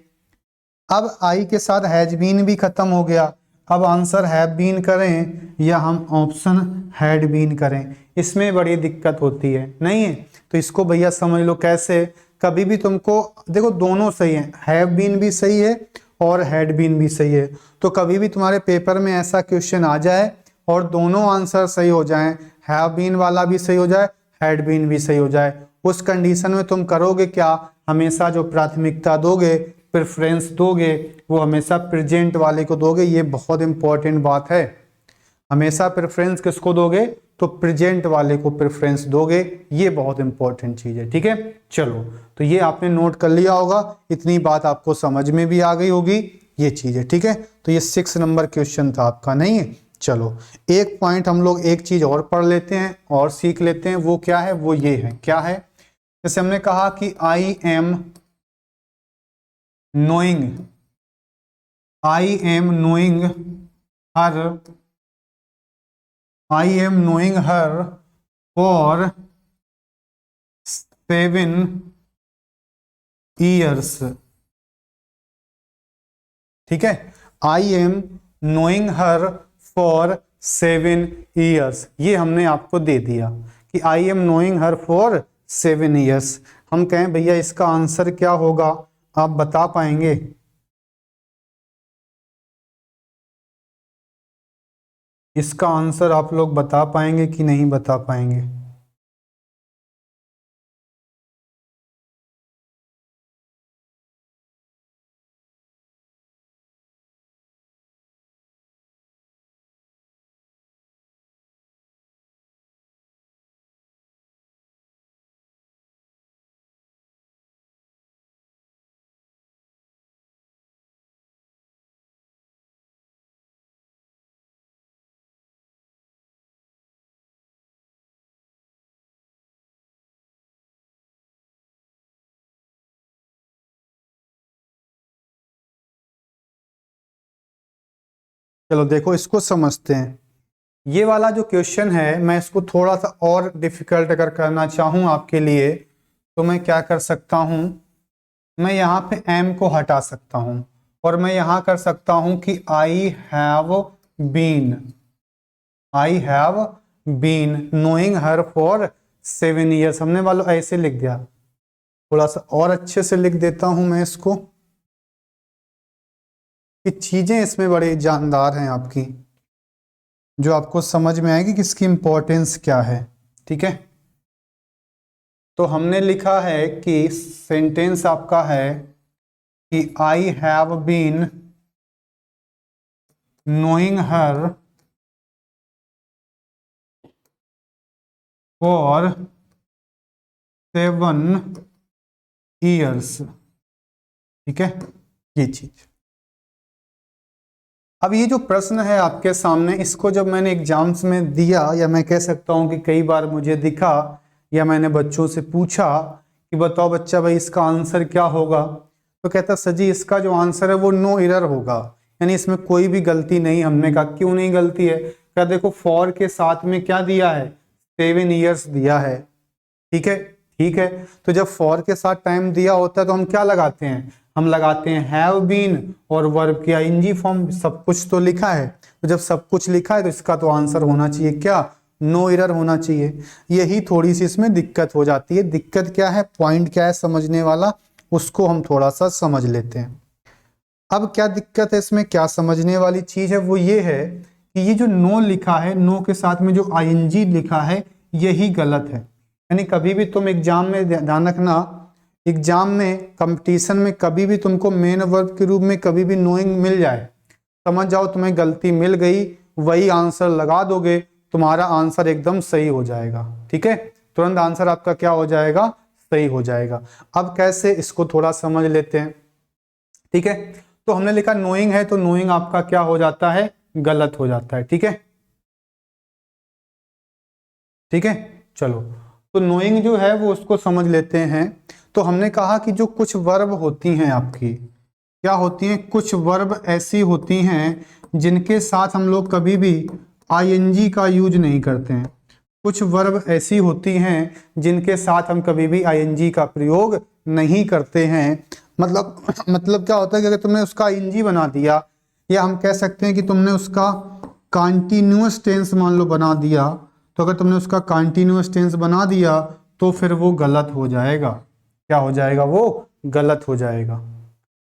अब आई के साथ हैज बीन भी खत्म हो गया। अब आंसर हैव बीन करें या हम ऑप्शन हैड बीन करें, इसमें बड़ी दिक्कत होती है, नहीं है। तो इसको भैया समझ लो कैसे, कभी भी तुमको देखो दोनों सही है, हैव बीन भी सही है और हैड बीन भी सही है। तो कभी भी तुम्हारे पेपर में ऐसा क्वेश्चन आ जाए और दोनों आंसर सही हो जाएं, हैव बीन वाला भी सही हो जाए, हैड बीन भी सही हो जाए, उस कंडीशन में तुम करोगे क्या, हमेशा जो प्राथमिकता दोगे, प्रेफरेंस दोगे, वो हमेशा प्रेजेंट वाले को दोगे। ये बहुत इंपॉर्टेंट बात है, हमेशा प्रेफरेंस किसको दोगे, तो प्रेजेंट वाले को प्रेफरेंस दोगे। ये बहुत इंपॉर्टेंट चीज है, ठीक है। चलो, तो ये आपने नोट कर लिया होगा, इतनी बात आपको समझ में भी आ गई होगी, ये चीज है, ठीक है। तो ये 6 नंबर क्वेश्चन था आपका, नहीं है। चलो, एक पॉइंट हम लोग एक चीज और पढ़ लेते हैं और सीख लेते हैं, वो क्या है, वो ये है, क्या है। जैसे हमने कहा कि I am knowing her for 7 years। ठीक है, I am knowing her for 7 years। ये हमने आपको दे दिया कि I am knowing her for 7 years। हम कहें भैया इसका आंसर क्या होगा, आप बता पाएंगे? इसका आंसर आप लोग बता पाएंगे कि नहीं बता पाएंगे? चलो देखो, इसको समझते हैं। ये वाला जो क्वेश्चन है, मैं इसको थोड़ा सा और डिफिकल्ट अगर करना चाहूँ आपके लिए, तो मैं क्या कर सकता हूँ, मैं यहाँ पे एम को हटा सकता हूँ और मैं यहाँ कर सकता हूँ कि I have been knowing her for 7 years। हमने वालों ऐसे लिख दिया, थोड़ा सा और अच्छे से लिख देता हूँ मैं इसको, कि चीजें इसमें बड़ी जानदार हैं आपकी, जो आपको समझ में आएगी कि इसकी इंपॉर्टेंस क्या है, ठीक है। तो हमने लिखा है कि सेंटेंस आपका है कि I have been knowing her for 7 years। ठीक है, ये चीज। अब ये जो प्रश्न है आपके सामने, इसको जब मैंने एग्जाम्स में दिया, या मैं कह सकता हूं कि कई बार मुझे दिखा या मैंने बच्चों से पूछा कि बताओ बच्चा भाई इसका आंसर क्या होगा, तो कहता सर जी इसका जो आंसर है वो नो एरर होगा, यानी इसमें कोई भी गलती नहीं। हमने कहा क्यों नहीं गलती है, क्या देखो फॉर के साथ में क्या दिया है, 7 years दिया है, ठीक है। ठीक है। तो जब फॉर के साथ टाइम दिया होता है तो हम क्या लगाते हैं, हम लगाते हैं हैव बीन और वर्ब की आईएनजी फॉर्म। सब कुछ तो लिखा है, तो जब सब कुछ लिखा है तो इसका तो आंसर होना चाहिए क्या, नो एरर होना चाहिए। यही थोड़ी सी इसमें दिक्कत हो जाती है। दिक्कत क्या है, पॉइंट क्या है समझने वाला, उसको हम थोड़ा सा समझ लेते हैं। अब क्या दिक्कत है इसमें, क्या समझने वाली चीज है, वो ये है कि ये जो नो लिखा है, नो के साथ में जो आईएनजी लिखा है यही गलत है। यानी कभी भी तुम एग्जाम में ध्यान रखना, एग्जाम में कंपटीशन में कभी भी तुमको मेन वर्ब के रूप में कभी भी नोइंग मिल जाए, समझ जाओ तुम्हें गलती मिल गई, वही आंसर लगा दोगे, तुम्हारा आंसर एकदम सही हो जाएगा। ठीक है, तुरंत आंसर आपका क्या हो जाएगा, सही हो जाएगा। अब कैसे, इसको थोड़ा समझ लेते हैं। ठीक है, तो हमने लिखा नोइंग है, तो नोइंग आपका क्या हो जाता है, गलत हो जाता है। ठीक है, ठीक है, चलो तो नोइंग जो है वो उसको समझ लेते हैं। तो हमने कहा कि जो कुछ वर्ब होती हैं आपकी, क्या होती हैं, कुछ वर्ब ऐसी होती हैं जिनके साथ हम लोग कभी भी आईएनजी का यूज नहीं करते हैं। कुछ वर्ब ऐसी होती हैं जिनके साथ हम कभी भी आईएनजी का प्रयोग नहीं करते हैं। मतलब क्या होता है कि अगर तुमने उसका आईएनजी बना दिया, या हम कह सकते हैं कि तुमने उसका कॉन्टिन्यूअस टेंस मान लो बना दिया, तो अगर तुमने उसका कॉन्टिन्यूअस टेंस बना दिया तो फिर वो गलत हो जाएगा। क्या हो जाएगा, वो गलत हो जाएगा।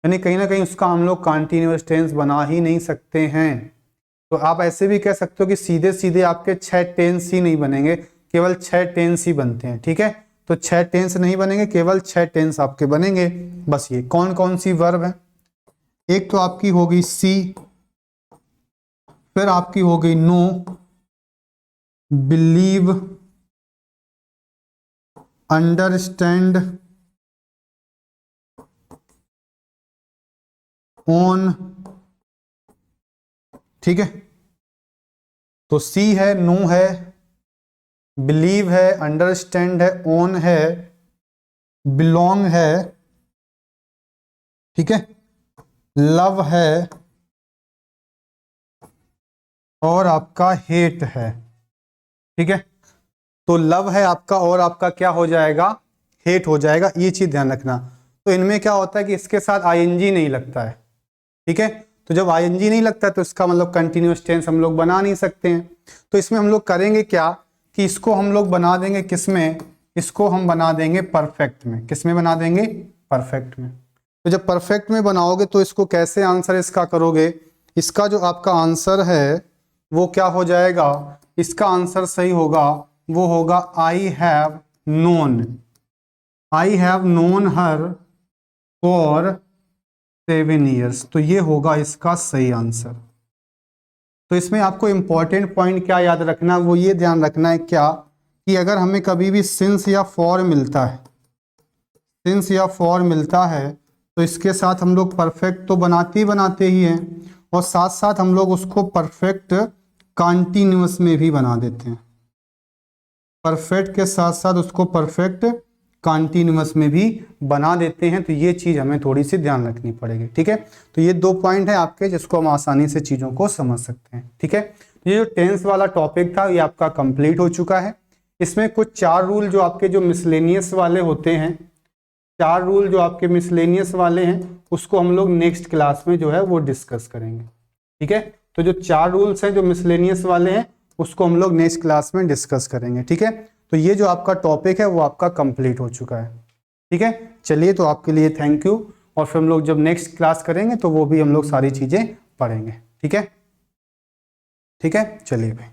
यानी कहीं ना कहीं उसका हम लोग कॉन्टिन्यूअस टेंस बना ही नहीं सकते हैं। तो आप ऐसे भी कह सकते हो कि सीधे सीधे आपके 6 टेंस ही नहीं बनेंगे, केवल 6 टेंस ही बनते हैं। ठीक है, तो 6 टेंस नहीं बनेंगे, केवल 6 टेंस आपके बनेंगे। बस ये कौन कौन सी वर्ब है, एक तो आपकी होगी सी, फिर आपकी हो गई नो, बिलीव, अंडरस्टैंड, ओन। ठीक है, तो सी है, नो है, बिलीव है, अंडरस्टैंड है, ओन है, बिलोंग है, ठीक है, लव है और आपका हेट है। ठीक है, तो लव है आपका और आपका क्या हो जाएगा, हेट हो जाएगा। ये चीज ध्यान रखना। तो इनमें क्या होता है कि इसके साथ आईएनजी नहीं लगता है। ठीक है, तो जब आईएनजी नहीं लगता है तो इसका मतलब कंटिन्यूअस टेंस हम लोग बना नहीं सकते हैं। तो इसमें हम लोग करेंगे क्या कि इसको हम लोग बना देंगे किसमें, इसको हम बना देंगे परफेक्ट में। किसमें बना देंगे, परफेक्ट में। तो जब परफेक्ट में बनाओगे तो इसको कैसे आंसर इसका करोगे, इसका जो आपका आंसर है वो क्या हो जाएगा, इसका आंसर सही होगा, वो होगा I have known, I have known her for 7 years। तो ये होगा इसका सही आंसर। तो इसमें आपको इंपॉर्टेंट पॉइंट क्या याद रखना, वो ये ध्यान रखना है क्या कि अगर हमें कभी भी सिंस या फॉर मिलता है, सिंस या फॉर मिलता है, तो इसके साथ हम लोग परफेक्ट तो बनाते ही हैं, और साथ साथ हम लोग उसको परफेक्ट कॉन्टिन्यूअस में भी बना देते हैं। परफेक्ट के साथ साथ उसको परफेक्ट कॉन्टिन्यूअस में भी बना देते हैं। तो ये चीज हमें थोड़ी सी ध्यान रखनी पड़ेगी। ठीक है, तो ये 2 पॉइंट है आपके जिसको हम आसानी से चीजों को समझ सकते हैं। ठीक है, तो ये जो टेंस वाला टॉपिक था ये आपका कंप्लीट हो चुका है। इसमें कुछ 4 रूल जो आपके जो मिसलेनियस वाले होते हैं, 4 रूल जो आपके मिसलेनियस वाले हैं, उसको हम लोग नेक्स्ट क्लास में जो है वो डिस्कस करेंगे। ठीक है, तो जो 4 रूल्स हैं जो मिसलेनियस वाले हैं उसको हम लोग नेक्स्ट क्लास में डिस्कस करेंगे। ठीक है, तो ये जो आपका टॉपिक है वो आपका कंप्लीट हो चुका है। ठीक है, चलिए तो आपके लिए थैंक यू, और फिर हम लोग जब नेक्स्ट क्लास करेंगे तो वो भी हम लोग सारी चीजें पढ़ेंगे। ठीक है, ठीक है, चलिए भाई।